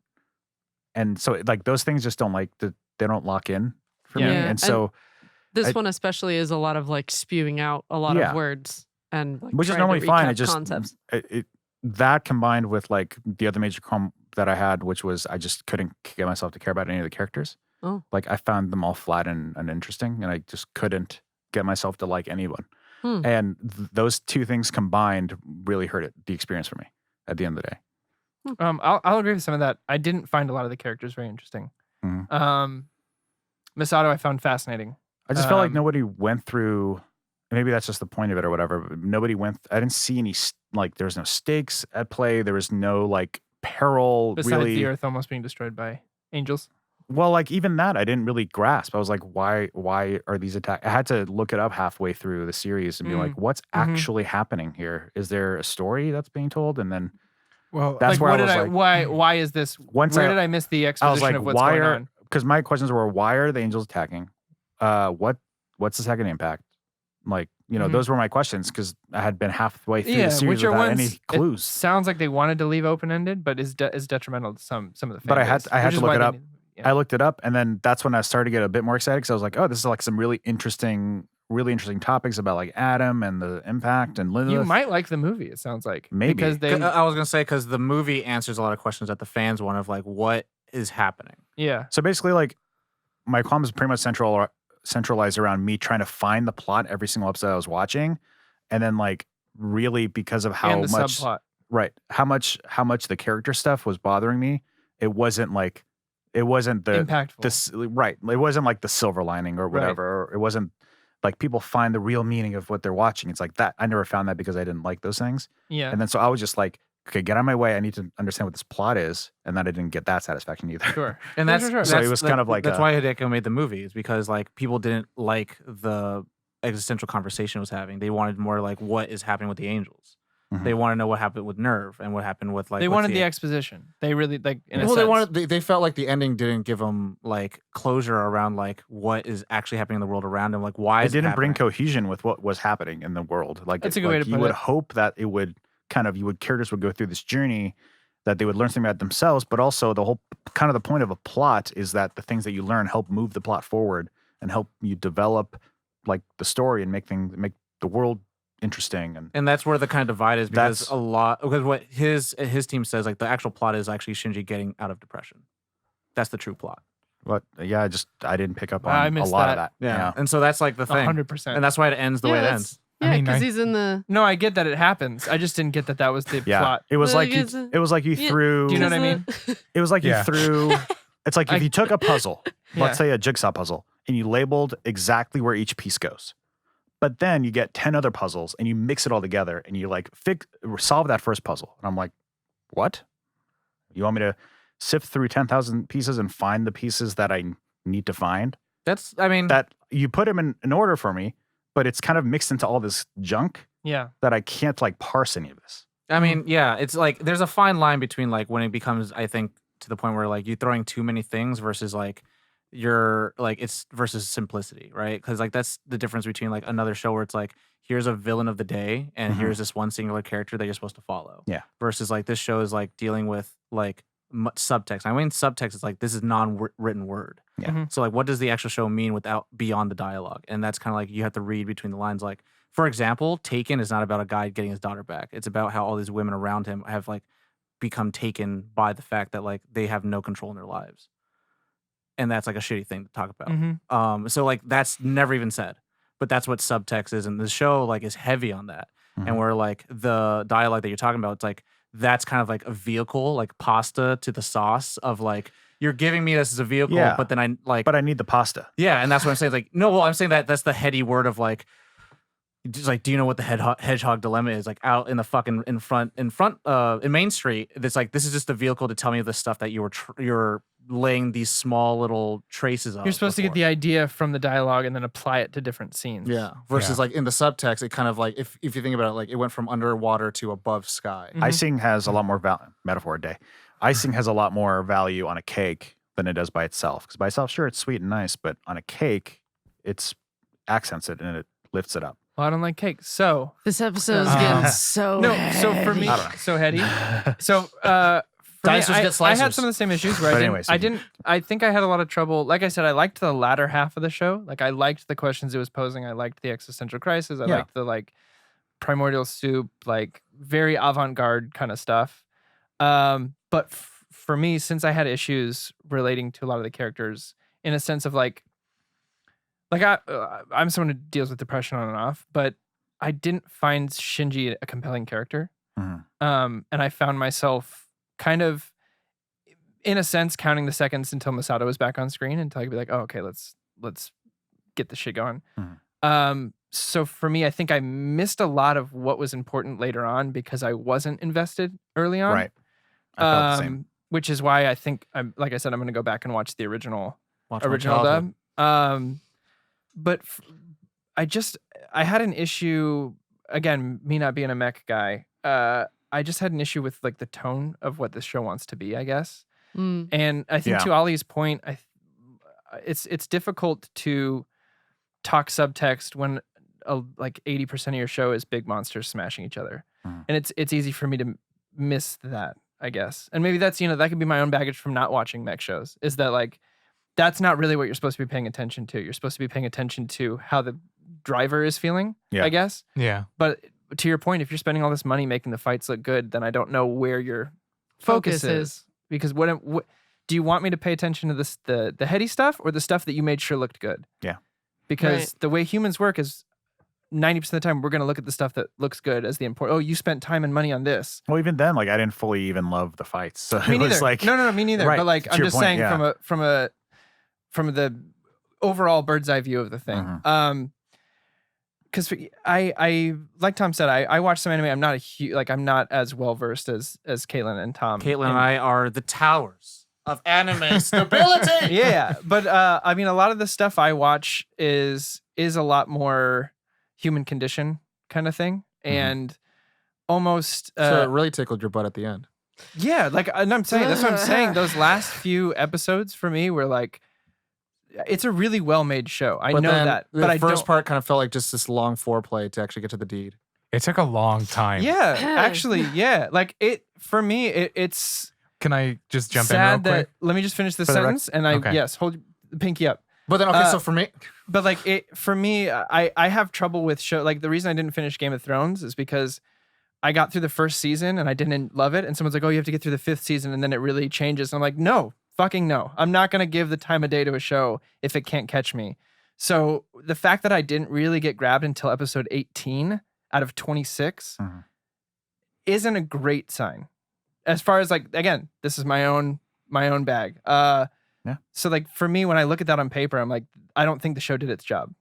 and so like those things just don't they don't lock in for me, Yeah. and so. This I- one especially is a lot of like spewing out a lot Yeah. of words and like, Which is trying to normally fine. recap It just concepts. that combined with like the other major problem that I had, which was I just couldn't get myself to care about any of the characters. Oh. Like I found them all flat and uninteresting, and I just couldn't get myself to like anyone. Hmm. And those two things combined really hurt the experience for me at the end of the day. I'll agree with some of that. I didn't find a lot of the characters very interesting. Mhm. Misato I found fascinating. I just felt like Um, nobody went through. Maybe that's just the point of it or whatever. But nobody went. I didn't see any like. There was no stakes at play. There was no like peril. Besides really, the Earth almost being destroyed by angels. Well, like even that, I didn't really grasp. I was like, why are these attacks? I had to look it up halfway through the series and be like, what's actually happening here? Is there a story that's being told? And then Well, that's like, where what I was did like, why is this? Once Where I- did I miss the I exposition was like, of what's why going are? on? Because my questions were, why are the angels attacking? What's the second impact? Like, Mhm. those were my questions because I had been halfway through Yeah, the series which are without ones any it clues. sounds like they wanted to leave open ended, but is detrimental to some of the. But I fan had base, I had which to is look why it they up. need- yeah. I looked it up, and then that's when I started to get a bit more excited because I was like, oh, this is like some really interesting topics about like Adam and the impact and Lilith. You might like the movie. It sounds like Maybe. because they I was gonna say because the movie answers a lot of questions that the fans want of like what is happening. yeah. So basically, like, my qualm is pretty much centralized around me trying to find the plot every single episode I was watching, and then like really because of how and the much subplot. right how much the character stuff was bothering me. It wasn't the Impactful. this right. It wasn't like the silver lining or Right. whatever. Or it wasn't like people find the real meaning of what they're watching. It's like that. I never found that because I didn't like those things. Yeah. And then so I was just like, okay, get out of my way. I need to understand what this plot is. And then I didn't get that satisfaction either. Sure. And that's, Sure. So it was kind of like that's a- why Hideko made the movie, is because like people didn't like the existential conversation it was having. They wanted more like what is happening with the angels. Mhm. They want to know what happened with Nerve and what happened with like They what's wanted the exposition. They really like. In a Well, sense. they felt like the ending didn't give them. like closure around like what is actually happening in the world around them. Like why It is didn't bring happening? cohesion with what was happening in the world. Like That's a good way to you put would it. hope that it would characters would go through this journey, that they would learn something about themselves, but also the whole kind of the point of a plot is that the things that you learn help move the plot forward and help you develop like the story and make the world interesting. And that's where the kind of divide is, because That's- because what his team says, like the actual plot is actually Shinji getting out of depression. That's the true plot. But yeah, I didn't pick up I on a missed lot that. of that. Yeah. And so that's like the thing. 100%. And that's why it ends the way it ends. Yeah, I mean, because I- he's in the. No, I get that it happens. I just didn't get that was the Yeah. plot. It was Well, like you, it's a- it was like you yeah. threw Do you know what I mean? It was like Yeah. you threw. It's like if you took a puzzle, Yeah. let's say a jigsaw puzzle, and you labeled exactly where each piece goes. But then you get 10 other puzzles and you mix it all together and you like solve that first puzzle. And I'm like, what? You want me to sift through 10,000 pieces and find the pieces that I need to find? That's, I mean, That you put them in order for me, but it's kind of mixed into all this junk Yeah. that I can't like parse any of this. I mean, yeah, it's like there's a fine line between like when it becomes, I think, to the point where like you're throwing too many things versus like you're like it's versus simplicity, right? Because like that's the difference between like another show where it's like here's a villain of the day and Mhm. here's this one singular character that you're supposed to follow. Yeah. Versus like this show is like dealing with like subtext. I mean, subtext is like this is non-written word. Yeah. Mhm. So like, what does the actual show mean without beyond the dialogue? And that's kind of like you have to read between the lines. Like, for example, Taken is not about a guy getting his daughter back. It's about how all these women around him have like become taken by the fact that like they have no control in their lives. And that's like a shitty thing to talk about. Mhm. So like that's never even said, but that's what subtext is, and the show like is heavy on that. Mhm. And where like the dialogue that you're talking about, it's like that's kind of like a vehicle, like pasta to the sauce of like you're giving me this as a vehicle, Yeah. but then I like, But I need the pasta. yeah, and that's what I'm saying. Like, no, well, I'm saying that that's the heady word of like, just like, do you know what the hedgehog dilemma is? Like out in the fucking in front in Main Street, it's like this is just a vehicle to tell me the stuff that you're laying these small little traces of. You're supposed to get the idea from the dialogue and then apply it to different scenes. Yeah. Versus like in the subtext, it kind of like if you think about it, like it went from underwater to above sky. Mhm. Icing has a lot more metaphor day. Icing has a lot more value on a cake than it does by itself. Because by itself, sure, it's sweet and nice, but on a cake, it's accents it and it lifts it up. Well, I don't like cake. So This episode's Um, getting so no, so for me, I don't know. so heady. So for me, Dinosaurs get I had slicers. some of the same issues where But I anyways, didn't. I think I had a lot of trouble. Like I said, I liked the latter half of the show. Like I liked the questions it was posing. I liked the existential crisis. I Yeah. liked the like primordial soup, like very avant-garde kind of stuff. But for me, since I had issues relating to a lot of the characters, in a sense of like I'm someone who deals with depression on and off, but I didn't find Shinji a compelling character. Mhm. And I found myself kind of, in a sense, counting the seconds until Masato was back on screen until I could be like, oh, okay, let's get this shit going. So for me, I think I missed a lot of what was important later on because I wasn't invested early on. Right. I felt the same. Which is why I think like I said, I'm going to go back and watch the original Watch my original childhood. dub. But I had an issue, again, me not being a mech guy. I just had an issue with like the tone of what this show wants to be, I guess. Mm. And I think Yeah. to Ollie's point, it's difficult to talk subtext when like 80% of your show is big monsters smashing each other. Mhm. And it's easy for me to miss that, I guess. And maybe that's, that could be my own baggage from not watching mech shows, is that like that's not really what you're supposed to be paying attention to. You're supposed to be paying attention to how the driver is feeling, Yeah. I guess. Yeah. But to your point, if you're spending all this money making the fights look good, then I don't know where your focus is. Because what do you want me to pay attention to this the heady stuff or the stuff that you made sure looked good? Yeah. Because Right. the way humans work is 90% of the time we're going to look at the stuff that looks good as the important. Oh, you spent time and money on this. Well, even then, like I didn't fully even love the fights. So Me it neither. was like no, me neither. Right, But like to I'm your just point, saying yeah. from the overall bird's eye view of the thing. Mhm. because I like Tom said, I watch some anime. I'm not I'm not as well versed as Caitlin and Tom. Caitlin and I are the towers of anime stability. Yeah, but I mean, a lot of the stuff I watch is a lot more human condition kind of thing, and almost So it really tickled your butt at the end. yeah, like and I'm saying that's what I'm saying. Those last few episodes for me were like, it's a really well made show. I know that, the but I first don't. part kind of felt like just this long foreplay to actually get to the deed. It took a long time. Yeah, actually, yeah. Like it for me, it's Can I just jump in sad real quick? that. Let me just finish the For the sentence, and I Okay. yes, hold the pinky up. But then, okay, so for me, But like it for me, I have trouble with show. Like the reason I didn't finish Game of Thrones is because I got through the first season and I didn't love it. And someone's like, "Oh, you have to get through the 5th season and then it really changes." And I'm like, "No, fucking no! I'm not gonna give the time of day to a show if it can't catch me." So the fact that I didn't really get grabbed until episode 18 out of 26 Mhm. isn't a great sign. As far as like, again, this is my own bag. Yeah. So like for me, when I look at that on paper, I'm like, I don't think the show did its job.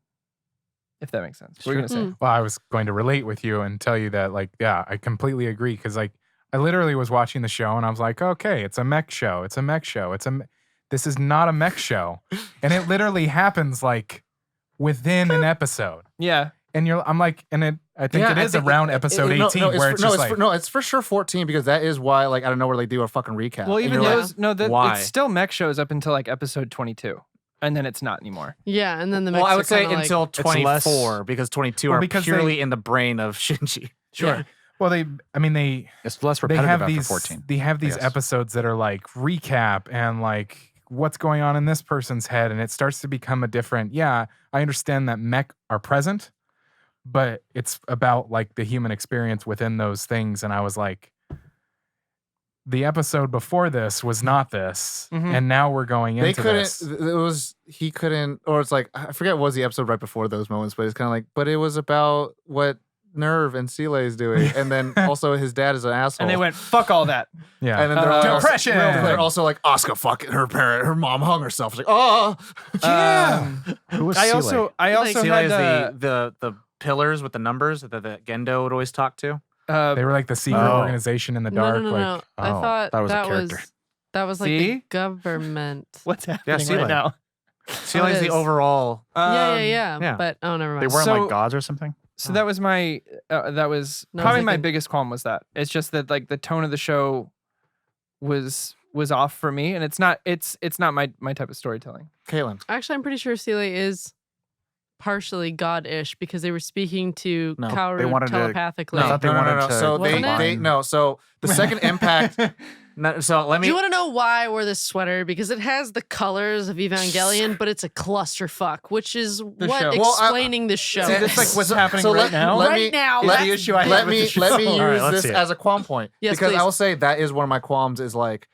If that makes sense. What are you gonna say? Well, I was going to relate with you and tell you that, like, yeah, I completely agree. Because, like, I literally was watching the show and I was like, okay, it's a mech show. It's a mech show. This is not a mech show. And it literally happens, like, within an episode. Yeah. And I'm like, I think it is around episode 18 where it's just like, it's for sure 14 because that is why, like, I don't know where they do a fucking recap. Well, And even you're like, those, why? it's still mech shows up until like episode 22, and then it's not anymore. Yeah, and then the Well, mix I are would say kinda until like, 24 because 22 Well, are because purely in the brain of Shinji. sure. Well, they It's less they repetitive have after these 14. they have these guess. episodes that are like recap and like what's going on in this person's head, and it starts to become a different. Yeah, I understand that mech are present, but it's about like the human experience within those things. And I was like, the episode before this was not this, Mhm. and now we're going they into couldn't, this. he couldn't, or it's like, I forget what was the episode right before those moments, but it's kind of like, but it was about what Nerve and Sile is doing. And then also his dad is an asshole. And they went, "Fuck all that." Yeah, And then they're like, depression. They're also like, Asuka fucking her mom hung herself. It's like, oh, Yeah. Who was I Sile? also Sile had is the pillars with the numbers that the Gendo would always talk to. They were like the secret Oh. organization in the no, dark. no, no, no. Like, I oh, thought that was a that was character. like the See? government. what's happening Sile. right now? Sile it is the is. overall. Yeah. yeah. But oh, never They mind. weren't So- like gods or something? So that was my that was No, probably it's my like a- biggest qualm was that it's just that like the tone of the show was off for me, and it's not my type of storytelling. Caitlin. Actually, I'm pretty sure Sile is partially god-ish because they were speaking to No, they Kaoru wanted to- telepathically. I thought they wanted to So Wasn't it? so the second impact, No, so let Do me. you want to know why I wore this sweater? Because it has the colors of Evangelion, but it's a clusterfuck, which is what show. Well, explaining the show. See, that's like what's happening so right let- now. let right me- now. let that's- the issue I have let with me the show. let me All right, use let's this see it. as a qualm point Yes, because please. I will say that is one of my qualms is like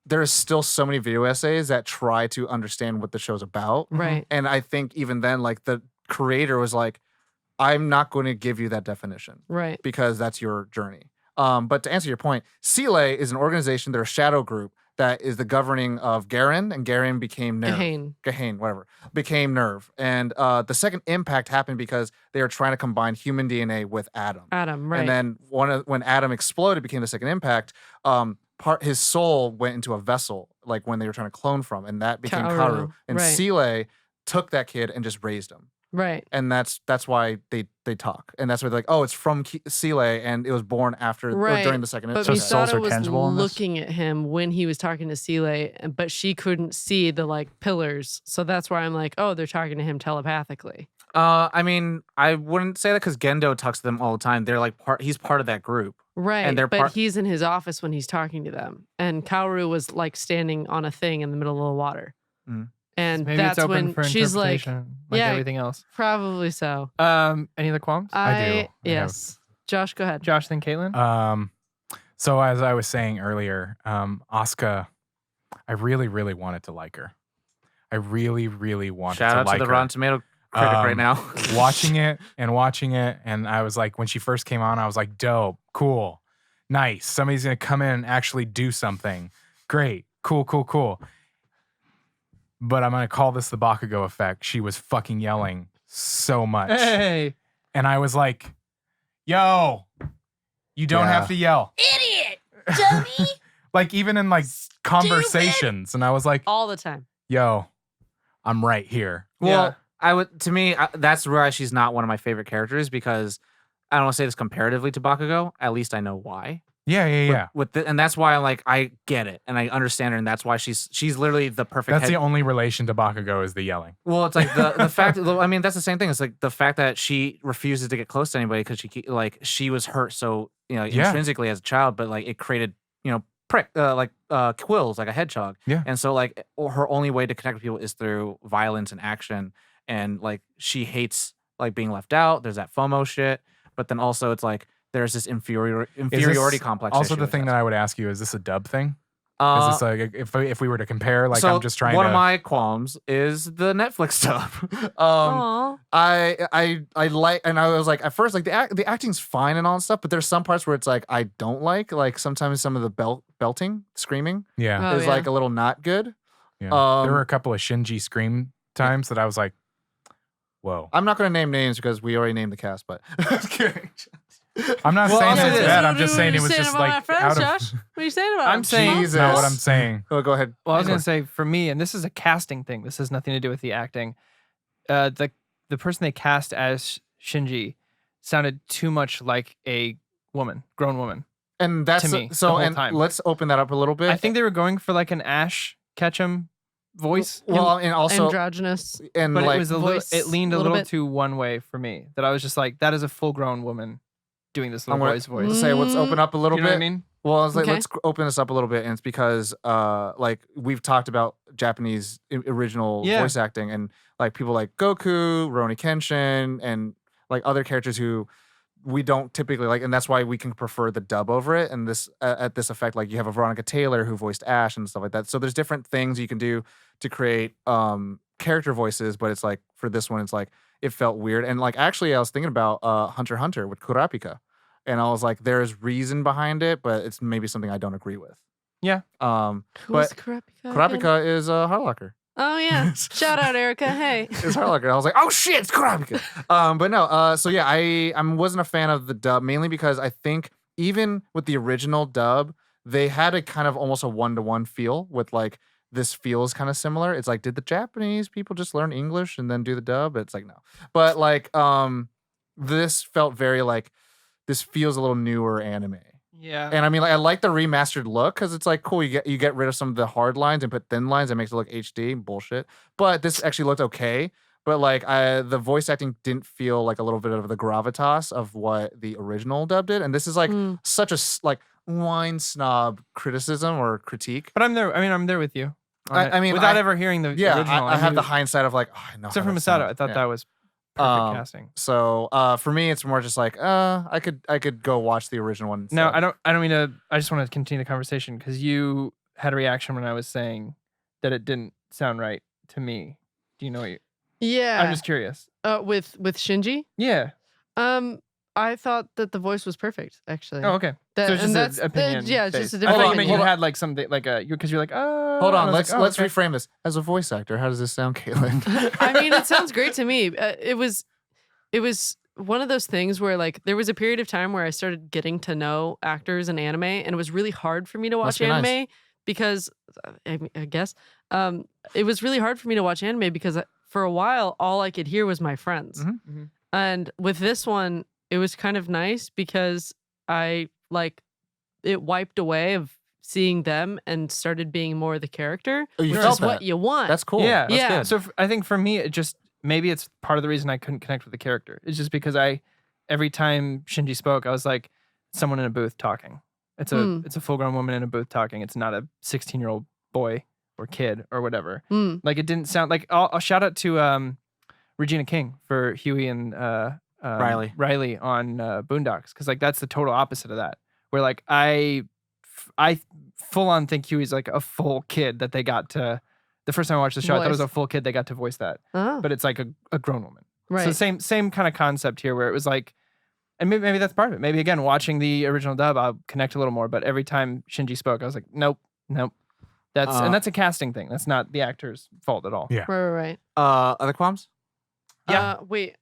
there's still so many video essays that try to understand what the show's about, Right. and I think even then like the creator was like, I'm not going to give you that definition Right. because that's your journey. But to answer your point, Sile is an organization, they're a shadow group that is the governing of Garen, and Garen became Nerve. Gahane. Whatever, became Nerve. And the second impact happened because they were trying to combine human DNA with Adam. Adam, right. And then when Adam exploded, became the second impact, his soul went into a vessel, like when they were trying to clone from, and that became Kaoru, Kaoru. And right. Sile took that kid and just raised him. right. And that's why they talk. And that's why they're like, oh, it's from Sile, and it was born after or Right. during the second But So impact. souls Misato are was tangible in this? looking at him when he was talking to Sile, but she couldn't see the like pillars. So that's why I'm like, oh, they're talking to him telepathically. I mean, I wouldn't say that because Gendo talks to them all the time. They're like he's part of that group. Right. they're But part- he's in his office when he's talking to them. And Kaoru was like standing on a thing in the middle of the water. Mm. And Maybe that's it's open when for she's like, interpretation, like yeah. everything else. probably so. Any other qualms? I do. I have- Yes. Josh, go ahead. Josh, then Caitlin. So as I was saying earlier, Asuka, I really, really wanted to like her. I really, really wanted Shout to out like to the her. Rotten Tomato critic right Um, now. watching it, and I was like, when she first came on, I was like, dope, cool, nice. Somebody's gonna come in and actually do something. Great, cool. But I'm gonna call this the Bakugo effect. She was fucking yelling so much. Hey, And I was like, yo, you don't have to yell. Idiot! Dummy! Like even in like conversations. And I was like, All the time. yo, I'm right here. Well, that's why she's not one of my favorite characters because I don't want to say this comparatively to Bakugo. At least I know why. Yeah. And that's why I get it and I understand her, and that's why she's literally the perfect. That's the only relation to Bakugo is the yelling. Well, it's like the fact. I mean, that's the same thing. It's like the fact that she refuses to get close to anybody because she was hurt so intrinsically as a child, but like it created quills like a hedgehog. Yeah. And so like her only way to connect with people is through violence and action, and like she hates like being left out. There's that FOMO shit, but then also it's like. There's this inferiority complex. Also, the thing that I would ask you, is this a dub thing? Is this like if we were to compare, like so I'm just trying one to. of my qualms is the Netflix dub. Aw. I like, and I was like at first like the acting's fine and all that stuff, but there's some parts where it's like I don't like sometimes some of the belting, screaming Yeah. Oh, is like a little not good. There were a couple of Shinji scream times that I was like, whoa. I'm not going to name names because we already named the cast, but I'm not Well, saying also that it's this- bad. I'm just What saying are it you was saying just about my like friends, out of. Josh? What are you saying about I'm them? saying- Jesus. That's not what I'm saying. Go ahead. Well, I was gonna say for me, and this is a casting thing. This has nothing to do with the acting. The person they cast as Shinji sounded too much like a grown woman. And that's To me, the so. whole And time. let's open that up a little bit. I think they were going for like an Ash Ketchum voice. Well, and also, Androgynous. and but like it was voice it leaned a little little bit. too one way for me. That I was just like, that is a full grown woman doing this little I'm gonna boy's voice. say let's open up a little You know bit. what I mean? Well, I was like, Okay. let's open this up a little bit, and it's because, like, we've talked about Japanese original Yeah. voice acting, and like people like Goku, Rurouni Kenshin, and like other characters who we don't typically like, and that's why we can prefer the dub over it. And this, at this effect, like you have a Veronica Taylor who voiced Ash and stuff like that. So there's different things you can do to create character voices, but it's like for this one, it's like it felt weird. And like actually, I was thinking about Hunter x Hunter with Kurapika. And I was like, there's reason behind it, but it's maybe something I don't agree with. Yeah. Who's Kurapika? again? Kurapika is Harlocker. Oh yeah. Shout out, Erica. Hey. It's Harlocker. I was like, oh shit, it's Kurapika. But no. So yeah, I wasn't a fan of the dub mainly because I think even with the original dub, they had a kind of almost a 1-to-1 feel with like this feels kind of similar. It's like, did the Japanese people just learn English and then do the dub? It's like no. But like this felt very like. This feels a little newer anime. Yeah. And I mean, like, I like the remastered look because it's like cool. You get rid of some of the hard lines and put thin lines and makes it look HD. Bullshit. But this actually looked okay. But like, the voice acting didn't feel like a little bit of the gravitas of what the original dub did. And this is like such a like wine snob criticism or critique. But I'm there. I mean, I'm there with you. on I it, mean, without I- ever hearing the Yeah, original. I have knew- the hindsight of like, oh, I know. Except how for that Masato, sounds. I thought Yeah. that was perfect casting. So for me, it's more just like, I could go watch the original one. No, instead. I don't mean to. I just want to continue the conversation because you had a reaction when I was saying that it didn't sound right to me. Do you know what you? Yeah. I'm just curious. With Shinji. Yeah. I thought that the voice was perfect. Actually. Oh, okay. That- So it's and just that's an opinion. yeah, it's just a based. different I thought you opinion. meant Hold you on. had like something like a because you're like, oh. Hold on, and I was let's like, oh, let's okay. reframe this. As a voice actor, how does this sound, Caitlin? I mean, it sounds great to me. It was one of those things where like there was a period of time where I started getting to know actors in anime, and it was really hard for me to watch Must be anime nice. because I guess it was really hard for me to watch anime because for a while all I could hear was my friends, Mhm. and with this one it was kind of nice because I like it wiped away of seeing them and started being more the character, Oh, you which felt is what that. you want. That's cool. Yeah. That's Yeah. good. So I think for me, it just maybe it's part of the reason I couldn't connect with the character. It's just because every time Shinji spoke, I was like someone in a booth talking. It's a full grown woman in a booth talking. It's not a 16-year-old boy or kid or whatever. Mm. Like it didn't sound like. I'll shout out to Regina King for Huey and Riley on Boondocks because like that's the total opposite of that. Where like I full on think Huey's like a full kid that they got to. The first time I watched the show, I thought it was Voice. a full kid they got to voice that, Oh, but it's like a grown woman. right. So same kind of concept here, where it was like, and maybe that's part of it. Maybe again, watching the original dub, I'll connect a little more. But every time Shinji spoke, I was like, nope. That's a casting thing. That's not the actor's fault at all. Yeah. Right. Other qualms? Yeah. Wait.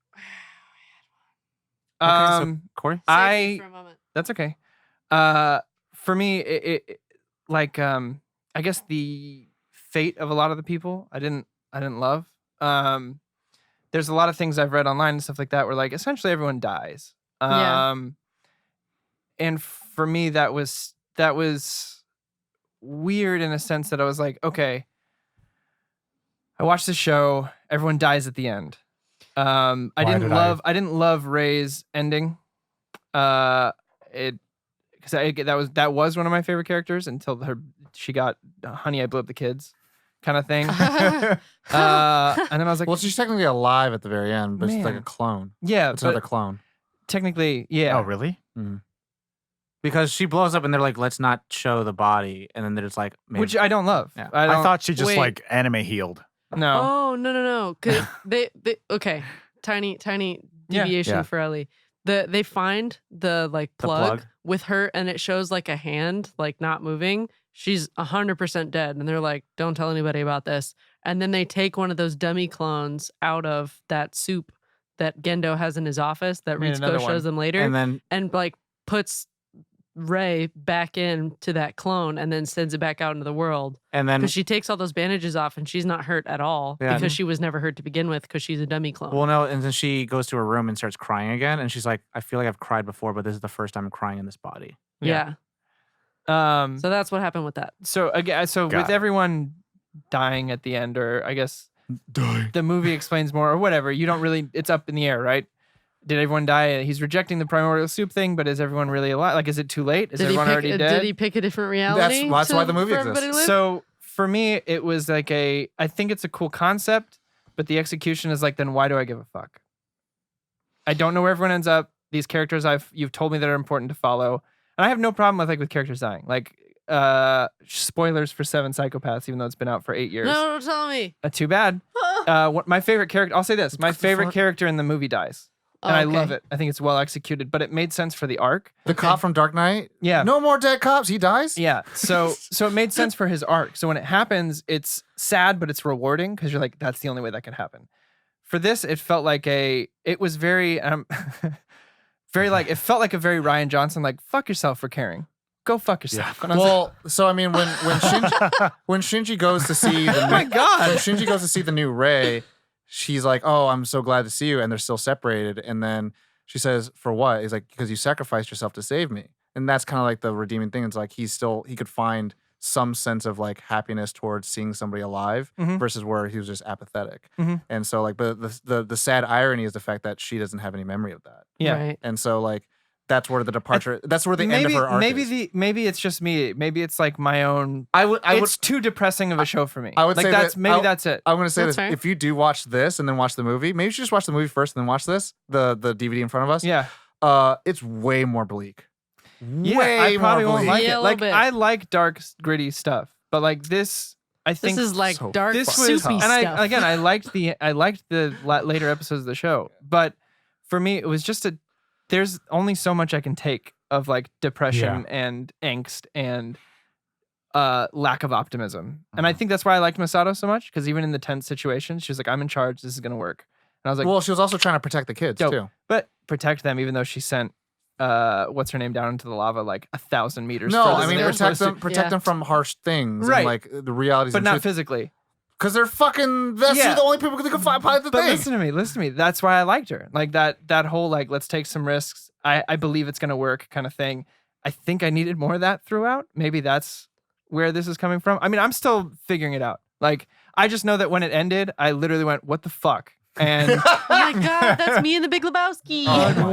So, Corey? Save me for a moment. That's okay. For me, I guess the fate of a lot of the people I didn't love. There's a lot of things I've read online and stuff like that where like essentially everyone dies. Yeah. And for me that was weird in a sense that I was like, okay, I watched the show, everyone dies at the end. I didn't love Ray's ending. That was one of my favorite characters until she got honey, I blew up the kids kind of thing. And then I was like, Well, she's technically alive at the very end, but it's like a Man. clone. yeah, It's but another clone. technically, yeah. Oh, really? Because she blows up and they're like, let's not show the body. And then they're just like, maybe. Which I don't love. Yeah. I I thought she just wait. like anime healed. no. Oh no! 'Cause they okay. Tiny Yeah. deviation Yeah. for Ellie. They find the like The plug, plug. with her, and it shows like a hand like not moving. She's 100% dead, and they're like, "Don't tell anybody about this." And then they take one of those dummy clones out of that soup that Gendo has in his office that Made another Ritsuko shows one. them later, And then and like puts Ray back into that clone, and then sends it back out into the world. Because she takes all those bandages off and she's not hurt at all Yeah. because she was never hurt to begin with because she's a dummy clone. well, no, and then she goes to her room and starts crying again. And she's like, I feel like I've cried before, but this is the first time I'm crying in this body. yeah. So So that's what happened with that. again, Got with it. everyone dying at the end, or I guess the movie explains more, or whatever. You don't really. It's up in the air, right? Did everyone die? He's rejecting the primordial soup thing, but is everyone really alive? Like, is it too late? Is everyone already dead? Did he pick a different reality? That's why the movie for everybody to exists. live? So for me, it was like I think it's a cool concept, but the execution is like, then why do I give a fuck? I don't know where everyone ends up. These characters you've told me that are important to follow, and I have no problem with characters dying. Like spoilers for 7 Psychopaths, even though it's been out for 8 years. No, don't tell me. Too bad. My favorite character. I'll say this: my favorite character in the movie dies. And I love it. I think it's well executed, but it made sense for the arc. The cop from Dark Knight. Yeah. No more dead cops. He dies. Yeah. So it made sense for his arc. So when it happens, it's sad, but it's rewarding because you're like, that's the only way that could happen. For this, it felt like it was very, it felt like a very Ryan Johnson, like, fuck yourself for caring. Go fuck yourself. And I was Well, so I mean, when Shinji goes to see the my God. when Shinji goes to see the new Rey, she's like, "Oh, I'm so glad to see you," and th're still separated. And then she says, "For what?" He's like, "Because you sacrificed yourself to save me." And that's kind of like the redeeming thing. It's like he could find some sense of like happiness towards seeing somebody alive Mhm. versus where he was just apathetic. Mhm. And so like, but the sad irony is the fact that she doesn't have any memory of that. Yeah. Right. And so like that's where the departure. That's where the end of her arc is. Maybe it's just me. Maybe it's like my own. I would It's too depressing of a show for me. I would like say that's that- maybe that's it. I'm gonna say That's this: fair. if you do watch this and then watch the movie, maybe you should just watch the movie first and then watch this, the DVD in front of us. Yeah. It's way more bleak. Yeah, way I probably more won't bleak. like Yeah, a it. little Like bit. I like dark, gritty stuff, but like this, I This think is like so dark, this was, soupy and stuff. I liked the later episodes of the show, but for me, it was just there's only so much I can take of like depression and angst and lack of optimism, and I think that's why I liked Masato so much because even in the tense situations, she was like, "I'm in charge. This is gonna work," and I was like, Well, she was also trying to protect the kids Dope. too. but protect them, even though she sent what's her name down into the lava like 1,000 meters. No, further I than mean they were protect supposed them, to. protect Yeah. them from harsh things, Right. And like the realities, But not physically. because they're fucking. That's Yeah. the only people that can find the But thing. listen to me. That's why I liked her. Like that whole like let's take some risks. I believe it's gonna work kind of thing. I think I needed more of that throughout. Maybe that's where this is coming from. I mean, I'm still figuring it out. Like I just know that when it ended, I literally went, "What the fuck?" And Oh my God, that's me and the Big Lebowski. Oh my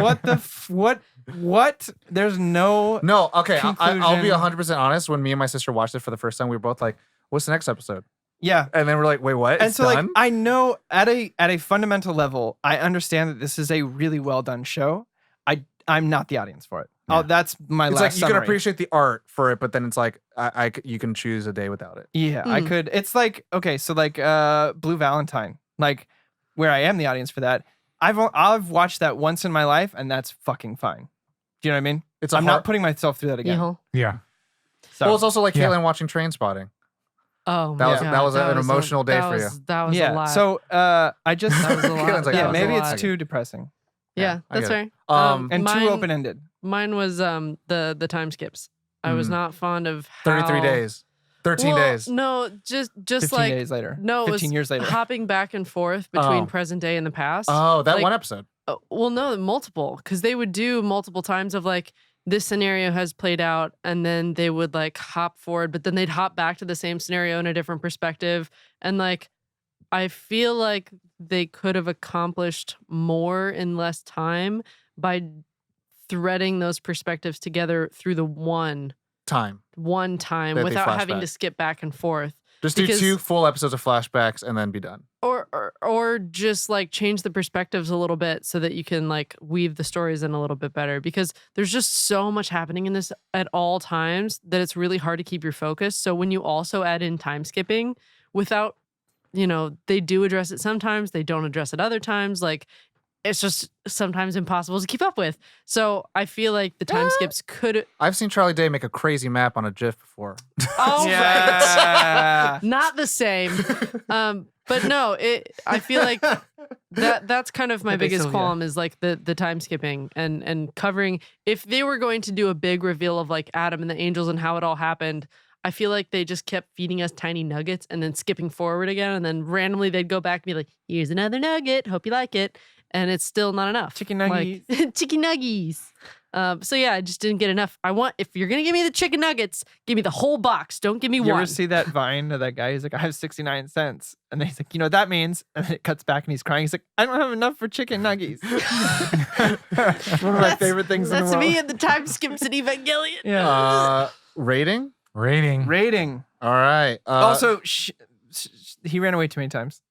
what? There's no. No, okay. I'll be Conclusion. 100% honest. When me and my sister watched it for the first time, we were both like, "What's the next episode?" Yeah. And then we're like, "Wait, what?" And It's so done? like I know at a fundamental level, I understand that this is a really well done show. I'm not the audience for it. Yeah. Oh, that's my it's last like you can summary. appreciate the art for it, but then it's like you can choose a day without it. Yeah, I Mhm. could. It's like okay, so like Blue Valentine, like where I am the audience for that. I've watched that once in my life, and that's fucking fine. Do you know what I mean? It's I'm hard- not putting myself through that again. Yeehaw. Yeah. So, Well, it's also like Yeah. Caitlin watching Train Spotting. Oh That my was- God. that was an a- emotional day that for was- That was a yeah. lot. So I just that was a lot. Caitlin's like, yeah, That was a maybe lot. it's too depressing. Yeah, I that's get it. fair. And mine, too open ended. Mine was the time skips. I was not fond of 33 how- days. 13 Well, days. No, just 15 like days later. No, it 15 was years later. hopping back and forth between Oh. present day and the past. Oh, that Like, one episode. Well, no, multiple, because they would do multiple times of like this scenario has played out, and then they would like hop forward, but then they'd hop back to the same scenario in a different perspective, and like I feel like they could have accomplished more in less time by threading those perspectives together through the one Time. time That they without having flashback. to skip back and forth. Just do Because- 2 full episodes of flashbacks and then be done. Or just like change the perspectives a little bit so that you can like weave the stories in a little bit better, because there's just so much happening in this at all times that it's really hard to keep your focus. So when you also add in time skipping without, they do address it sometimes, they don't address it other times, like it's just sometimes impossible to keep up with. So I feel like the time skips could. I've seen Charlie Day make a crazy map on a GIF before. Oh, Yeah. right. Not the same. But no, I feel like that's kind of my Okay, biggest Sylvia. qualm is like the time skipping and covering. If they were going to do a big reveal of like Adam and the angels and how it all happened, I feel like they just kept feeding us tiny nuggets and then skipping forward again, and then randomly they'd go back and be like, "Here's another nugget. Hope you like it." And it's still not enough. Chicken Like, chicken nuggies. So yeah, I just didn't get enough. If you're gonna give me the chicken nuggets, give me the whole box. Don't give me You one. ever see that Vine of that guy? He's like, I have 69 cents. And then he's like, you know what that means? And then it cuts back and he's crying. He's like, I don't have enough for chicken nuggies. One of my favorite things in the That's world. me and the time skips in Evangelion. Yeah. Rating? Rating. Rating. All right. Also, he ran away too many times.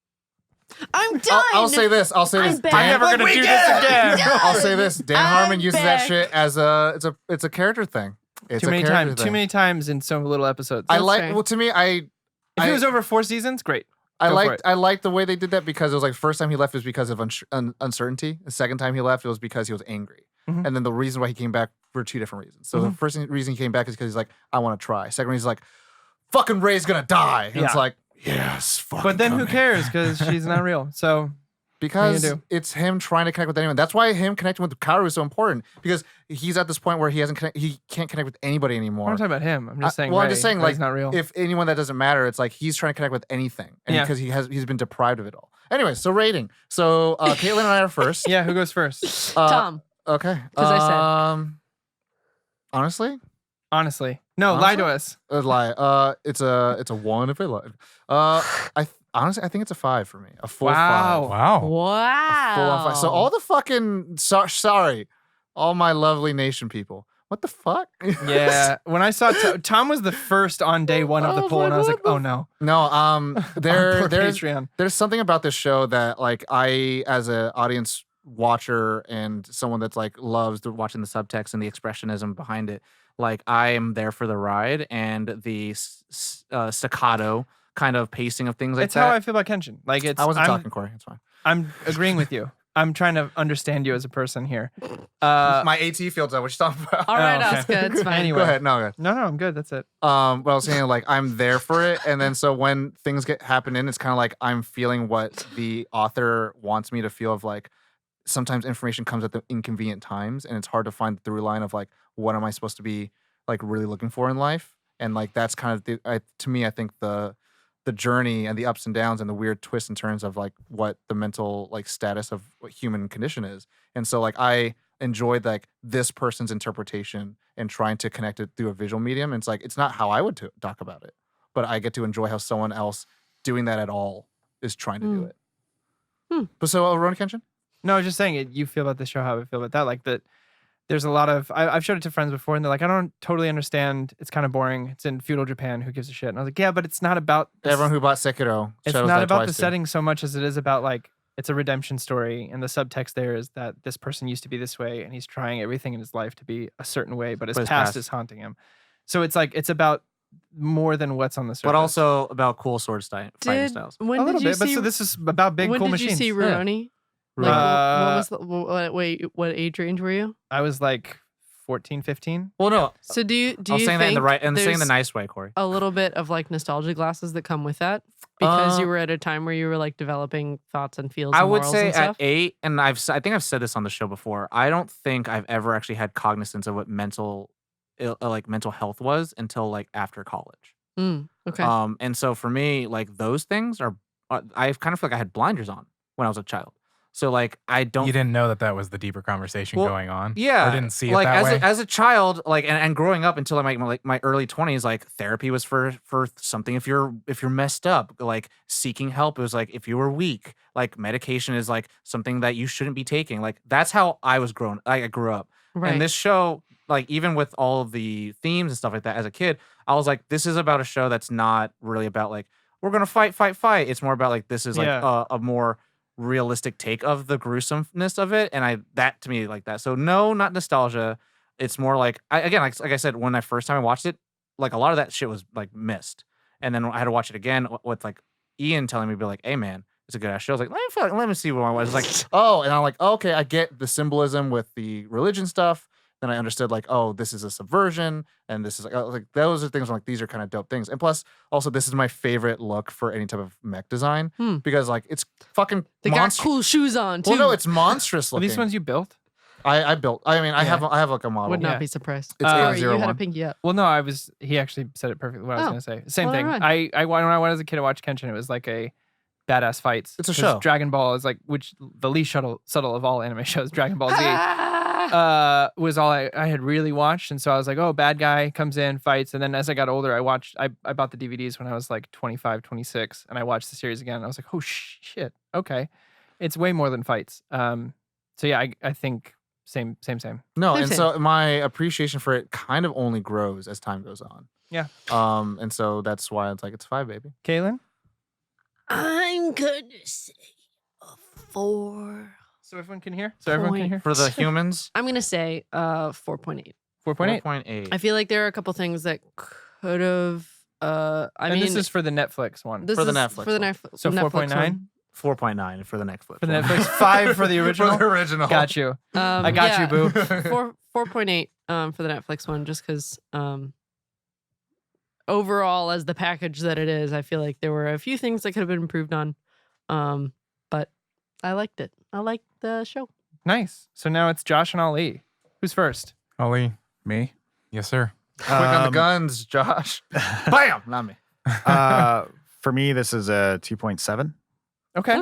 I'm done. I'll say this. I'm back. I'm never Like, gonna do this again. I'll say this. Dan I'm Harmon uses that back. shit as it's a character thing. It's Too a many character times. thing. Too many times in so little episodes. I That's like. fair. Well, to me, If I- it was over 4 seasons, great. I Go for liked it. I liked the way they did that because it was like first time he left was because of uncertainty. The second time he left it was because he was angry. Mhm. And then the reason why he came back were 2 different reasons. So the first reason he came back is because he's like, I want to try. Second reason he's like, fucking Ray's gonna die. And it's Yeah. like, yes, fucking But then who come in. cares? Because she's not real. So Because do? it's him trying to connect with anyone. That's why him connecting with Kaoru is so important. Because he's at this point where he can't connect with anybody I'm anymore. not talking about him. I'm just saying. well, I'm Ray. just saying, Ray's like, not real. if anyone that doesn't matter, it's like he's trying to connect with anything, and Yeah. because he's been deprived of it all. Anyway, so rating. So Caitlin and I are first. Yeah, who goes first? Tom. Okay. 'Cause I said. Honestly, Honestly, no, lie to us. a lie. It's a 1 if I lie. Honestly, I think it's a 5 for me. A full 5. Wow. Wow. Wow. Full on 5. So all the fucking sorry, all my lovely nation people. What the fuck? Yeah, when I saw Tom was the first on day 1 of the Oh, poll, and I was what like, the oh no. No, Poor there's Patreon. there's something about this show that like I as an audience watcher and someone that's like loves Watching the subtext and the expressionism behind it, like I am there for the ride, and the staccato kind of pacing of things like It's that. how I feel about Kenshin. Like it's. I wasn't I'm, talking, Corey. It's fine. I'm agreeing with you. I'm trying to understand you as a person here. My AT field's out. What you talking about? All right, Oh, okay. Oscar, it's fine. Anyway. Go ahead. No, go ahead. No, I'm good. That's it. But I was saying like I'm there for it, and then so when things get happening, it's kind of like I'm feeling what the author wants me to feel. Of like sometimes information comes at the inconvenient times, and it's hard to find the through line of like what am I supposed to be like really looking for in life, and like that's kind of to me I think the journey and the ups and downs and the weird twists and turns of like what the mental like status of what human condition is, and so like I enjoyed like this person's interpretation and trying to connect it through a visual medium. And it's like it's not how I would talk about it, but I get to enjoy how someone else doing that at all is trying to do it. But so Ronan Kenshin? No, I was just saying it. You feel about the show how I feel about that. Like that. There's a lot of I've showed it to friends before, and they're like, I don't totally understand. It's kind of boring. It's in feudal Japan. Who gives a shit? And I was like, yeah, but it's not about Everyone who bought Sekiro. It's chose not that about twice, the too. setting so much as it is about like it's a redemption story, and the subtext there is that this person used to be this way, and he's trying everything in his life to be a certain way, but his past is haunting him. So it's like it's about more than what's on the surface. but also about cool sword fighting styles. When a did little you bit. But see? so this is about big when cool did machines. you see Rurouni? Like, what was the wait? What age range were you? I was like 14, 15. Well, no. So do you I was saying that in the think right and saying the there's nice way, Corey. a little bit of like nostalgia glasses that come with that because Uh, you were at a time where you were like developing thoughts and feels? I and would morals say and at stuff? 8, and I think I've said this on the show before. I don't think I've ever actually had cognizance of what mental health was until like after college. Okay. And so for me, like those things are I kind of feel like I had blinders on when I was a child. So like I don't. You didn't know that was the deeper conversation Well, going on. Yeah, Or didn't see it like that way. as a child, like and growing up until my early 20s, like therapy was for something if you're messed up, like seeking help. It was like if you were weak, like medication is like something that you shouldn't be taking. Like that's how I grew up. Right. And this show, like even with all of the themes and stuff like that, as a kid, I was like, this is about a show that's not really about like we're gonna fight. It's more about like this is like a more realistic take of the gruesomeness of it, and that to me like that. So no, not nostalgia. It's more like like I said, when I first time I watched it, like a lot of that shit was like missed, and then I had to watch it again with like Ian telling me, be like, "Hey man, it's a good ass show." I was like, let me see what I was like. Oh, and I'm like, okay, I get the symbolism with the religion stuff. Then I understood like, oh, this is a subversion, and this is like those are things where, like these are kind of dope things. And plus, also, this is my favorite look for any type of mech design because like it's fucking. They got cool shoes on too. Well, no, it's monstrous Are looking. these ones you built? I built. I mean, I have like a model. Would not Yeah. be surprised. It's Sorry, you had a A01. pinky up. Well, no, he actually said it perfectly what I was Oh. going to say. Same Well, thing. never When I went as a kid to watch Kenshin, it was like a badass fights. It's a 'Cause show. Dragon Ball is like, which the least subtle of all anime shows, Dragon Ball Z. Was all I had really watched, and so I was like, oh, bad guy comes in, fights, and then as I got older, I bought the DVDs when I was like 25, 26, and I watched the series again, and I was like, oh shit, okay, it's way more than fights. So yeah, I think same. No, They're and same. so my appreciation for it kind of only grows as time goes on. Yeah. And so that's why it's like it's 5, baby. Kaylin? I'm gonna say a 4. So everyone can hear? So everyone can hear? For the humans, I'm gonna say 4.8. 4.8? 4.8. I feel like there are a couple things that could have. I And mean, this is for the Netflix one. this for the is Netflix for the one. Netflix. So Netflix 4.9? 4.9 for the Netflix. For the one. Netflix, 5 for the original. original. Got you. one. I got you, boo. 4.8 for the Netflix one, just because overall, as the package that it is, I feel like there were a few things that could have been improved on. But I liked it. I liked the show. Nice. So now it's Josh and Ali. Who's first? Ollie, Me? yes, sir. Quick on the guns, Josh. Bam! Not me. For me, this is a 2.7. Okay.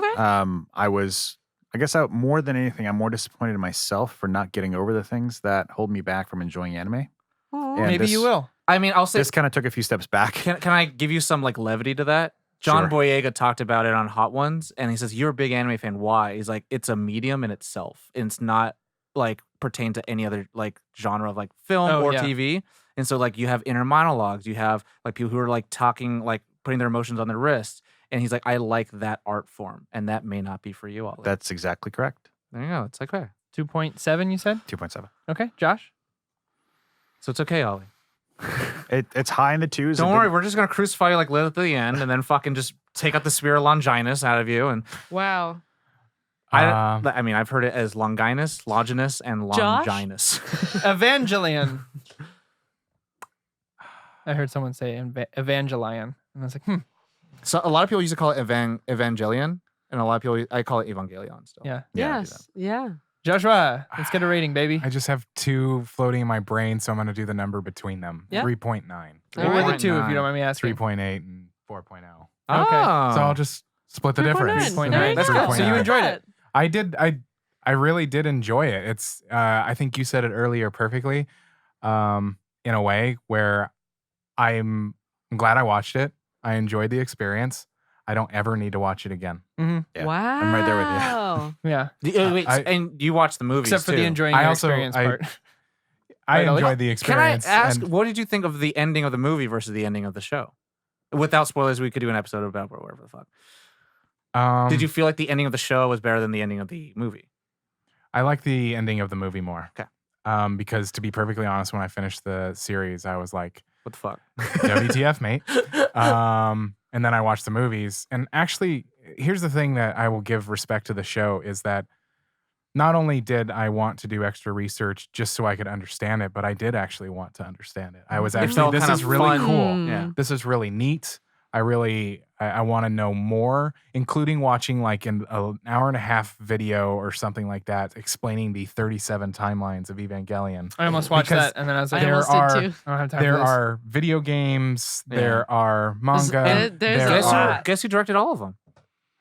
More than anything, I'm more disappointed in myself for not getting over the things that hold me back from enjoying anime. Aw. And Maybe this- you will. I mean, I'll say This kind of took a few steps back. Can I give you some like levity to that? John Sure. Boyega talked about it on Hot Ones, and he says, "You're a big anime fan. Why?" He's like, "It's a medium in itself, and it's not like pertain to any other like genre of like film Oh, or yeah. TV." And so like you have inner monologues, you have like people who are like talking, like putting their emotions on their wrist, and he's like, "I like that art form, and that may not be for you all." That's exactly correct. There you go. It's okay. 2.7, you said? 2.7. Okay. Josh? So it's okay, Ollie. It's high in the twos. Don't It worry, didn't- we're just gonna crucify you like Lilith at the end, and then fucking just take out the spirit of Longinus out of you. And Wow. I mean, I've heard it as Longinus, Longinus, and Josh? Longinus. Evangelion. I heard someone say Evangelion. And I was like, So a lot of people used to call it Evangelion, and a lot of people I call it Evangelion still. yeah. Yeah, I do Yes. Yeah. Joshua, let's get a rating, baby. I just have 2 floating in my brain, so I'm going to do the number between them. Yeah. 3.9. All What were the right. 2, if you don't mind me asking? 3.8 and 4.0. Okay. Oh. So I'll just split the 3.9. difference. 3.9. There you That's go. good. So you enjoyed it. I did. I really did enjoy it. It's. I think you said it earlier perfectly. In a way where I'm glad I watched it. I enjoyed the experience. I don't ever need to watch it again. Mm-hmm. Yeah, Wow. I'm right there with you. Yeah. Wait, I- and you watched the movies Except for too. the enjoying I your also- experience I- part. I Right, Ollie? enjoyed the Can I experience. ask, and- what did you think of the ending of the movie versus the ending of the show? Without spoilers, we could do an episode about whatever the fuck. Did you feel like the ending of the show was better than the ending of the movie? I like the ending of the movie more. Okay. Because to be perfectly honest, when I finished the series, I was like, What the fuck? WTF, mate. And then I watched the movies. And actually, here's the thing that I will give respect to the show is that not only did I want to do extra research just so I could understand it, but I did actually want to understand it. I was It actually, felt this kind is of really fun. cool. Yeah. This is really neat. I want to know more, including watching like an hour and a half video or something like that, explaining the 37 timelines of Evangelion. I almost watched Because that, and then I was like, I there almost are- did too. I don't have time There for this. are video games, Yeah. there are manga, there's there a Guess who, lot. are, guess who directed all of them?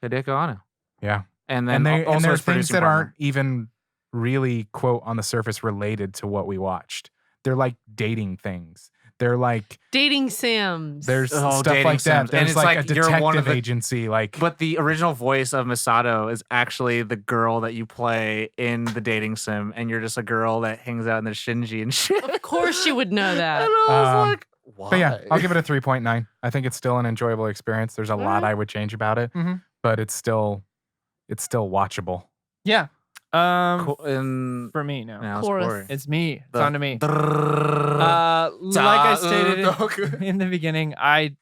Hideako Anno. yeah. And then And also there are his things producing that partner. aren't even really, quote, on the surface related to what we watched. They're like dating things. They're like, Dating Sims. there's Oh, stuff dating like that. sims. And There's it's like, like a you're one detective of the- agency. Like, But the original voice of Misato is actually the girl that you play in the dating sim, and you're just a girl that hangs out in the Shinji and shit. Of course you would know And that. I was like, why? but yeah, I'll give it a 3.9. I think it's still an enjoyable experience. There's a lot I would change about it, Mhm. but it's still watchable. Yeah. And For me now. now it's Chorus. Corey. It's me. It's The- on to me. Drrrr. Like I stated Doku. in the beginning, I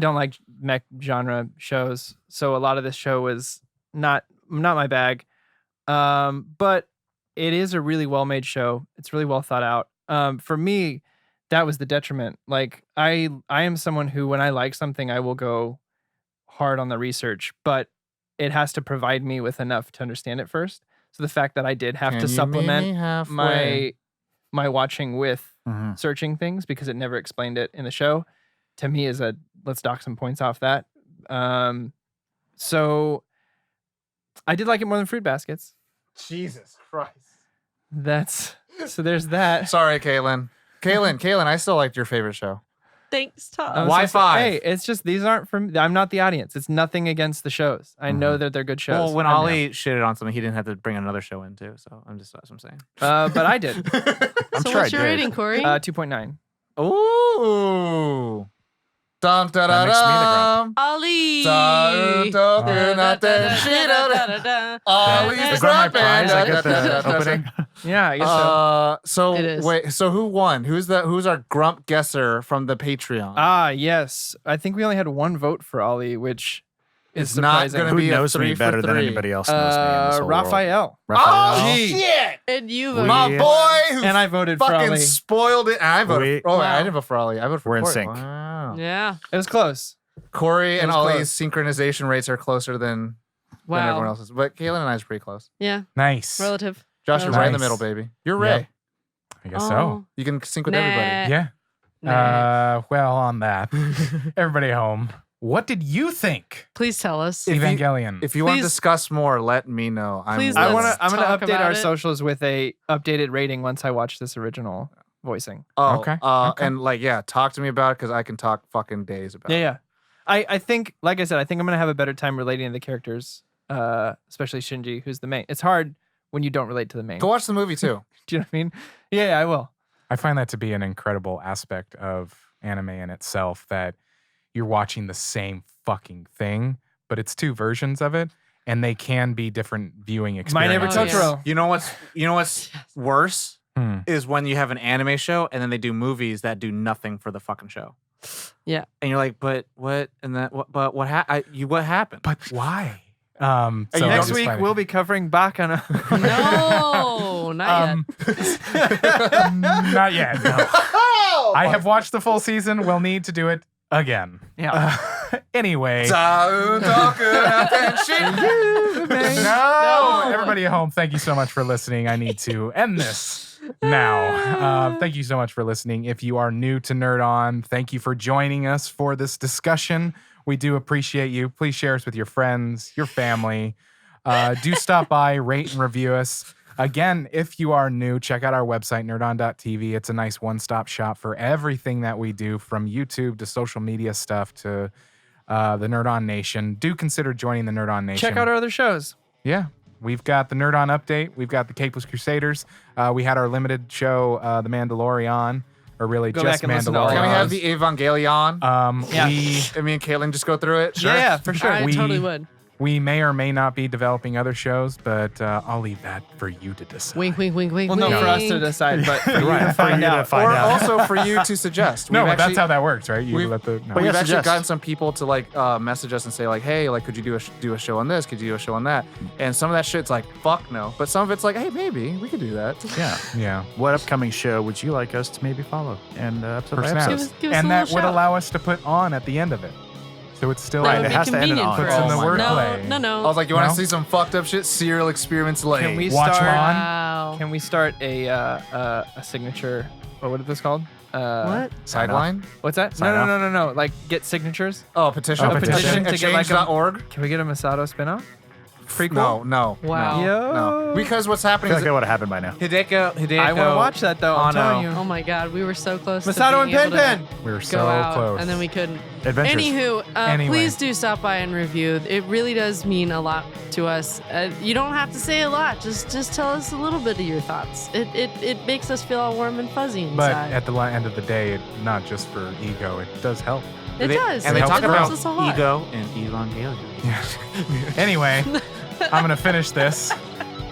don't like mech genre shows, so a lot of this show was not my bag. But it is a really well made show. It's really well thought out. For me, that was the detriment. Like I am someone who, when I like something, I will go hard on the research, but it has to provide me with enough to understand it first. So the fact that I did have Can to you meet supplement me halfway? my watching with Mhm. searching things because it never explained it in the show, to me is a let's dock some points off that. So I did like it more than Fruit Baskets. Jesus Christ. That's so there's that. Sorry, Caitlin. Caitlin, I still liked your favorite show. Thanks, Tom. I was Why just like, five? Hey, it's just these aren't from. I'm not the audience. It's nothing against the shows. I know that they're good shows. Well, when I know. Ollie shitted on something, he didn't have to bring another show in too. So that's what I'm saying. But I did. I'm So sure what's I your did. rating, Corey? 2.9. Ooh. Dum da da That makes me the grump. Ollie. Ollie's Is that my Grumpin'. prize? I get the opening. Yeah, I guess so. It is. Wait, so who won? Who's our grump guesser from the Patreon? Yes. I think we only had one vote for Ollie, which is It's not surprising. gonna Who be a knows 3 me for better than 3. anybody else knows me in this whole world? Raphael. Raphael. Oh Gee. shit! And you We- My voted. boy who And I voted for fucking Ollie. spoiled it. And I voted. We- I Wow. didn't vote for Ollie. I voted for We're in Corey. sync. Wow. Yeah. It was close. Corey It and was Ollie's synchronization rates are closer than everyone Wow. else's. But Caitlin and I's pretty close. Yeah. Nice. Relative. Josh, you're right in the Nice. middle, baby. You're Yep. Ray. I guess so. You can sync with Nah. everybody. Yeah. Nah. Well, on that, everybody home. What did you think? Please tell us. If you- Evangelion. If you want to Please- discuss more, let me know. Please I'm let's gonna talk update about our it. socials with a updated rating once I watch this original voicing. Okay. Okay. And talk to me about it because I can talk fucking days about it. Yeah. I think, like I said, I think I'm gonna have a better time relating to the characters, especially Shinji, who's the main. It's hard when you don't relate to the main. Go watch the movie too. Do you know what I mean? Yeah, I will. I find that to be an incredible aspect of anime in itself, that you're watching the same fucking thing, but it's two versions of it, and they can be different viewing My experiences. neighbor Oh, yeah. Totoro. You know what's worse Hmm. is when you have an anime show and then they do movies that do nothing for the fucking show. Yeah. And you're like, but what? And that what? But what? What happened? But why? Hey, So Next it's week funny. we'll be covering Bakano. No, not yet. Not yet. No. I have watched the full season. We'll need to do it again. Yeah. Anyway. No. No, everybody at home, thank you so much for listening. I need to end this now. Thank you so much for listening. If you are new to Nerd On, thank you for joining us for this discussion. We do appreciate you. Please share us with your friends, your family. Do stop by, rate and review us. Again, if you are new, check out our website, nerdon.tv. It's a nice one-stop shop for everything that we do, from YouTube to social media stuff to the Nerd On Nation. Do consider joining the Nerd On Nation. Check out our other shows. Yeah. We've got the Nerd On Update. We've got the Capeless Crusaders. We had our limited show, The Mandalorian, or really Go just back and listen to all Mandalorian. Can we of have the Evangelion? Yeah. We And me and Caitlin just go through it? Yeah, for sure. I We- totally would. We may or may not be developing other shows, but I'll leave that for you to decide. Wink, wink, wink, wink. Well, no, for us to wink. decide, but for you Right, to for find you to out. find Or out. also for you to suggest. No, We've but that's actually- how that works, right? You we've- let the no. We've yeah, actually suggest. gotten some people to like message us and say like, hey, like, could you do a show on this? Could you do a show on that? And some of that shit's like, fuck no. But some of it's like, hey, maybe we could do that. Yeah. Yeah. What upcoming show would you like us to maybe follow? And episode For by snaps. episode? Give us a And that little would shout. allow us to put on at the end of it. So it's still That Right, would it be has to end it convenient on. for Puts in us. the No, wordplay. no. I was like, you want No? to see some fucked up shit? Serial experiments late. Can we Watch start? Mon? Wow. Can we start a signature? What is this called? What? Sideline? What's that? Sign off. No. Like get signatures. Oh, petition. Oh, petition to get like a- Exchange.org. Can we get a Masato spinoff? Prequel? No. Wow. No. Because what's I happening feel is like that would have happened by now. Hideko. I want to watch that though. I'm Anno. telling you. Oh my God, we were so close. Masato to and being able Pen to Pen. We were Go so out, close. and then we couldn't. Adventures. Anywho, Anyway. please do stop by and review. It really does mean a lot to us. You don't have to say a lot. Just tell us a little bit of your thoughts. It makes us feel all warm and fuzzy But inside. at the end of the day, not just for ego, it does help. It does. And they It talk helps about us a lot. ego and Evangelion. Anyway, I'm going to finish this.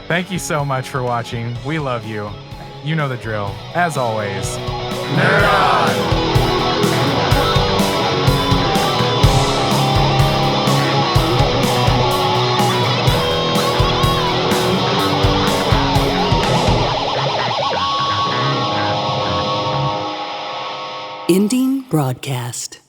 Thank you so much for watching. We love you. You know the drill. As always, nerd on! Ending broadcast.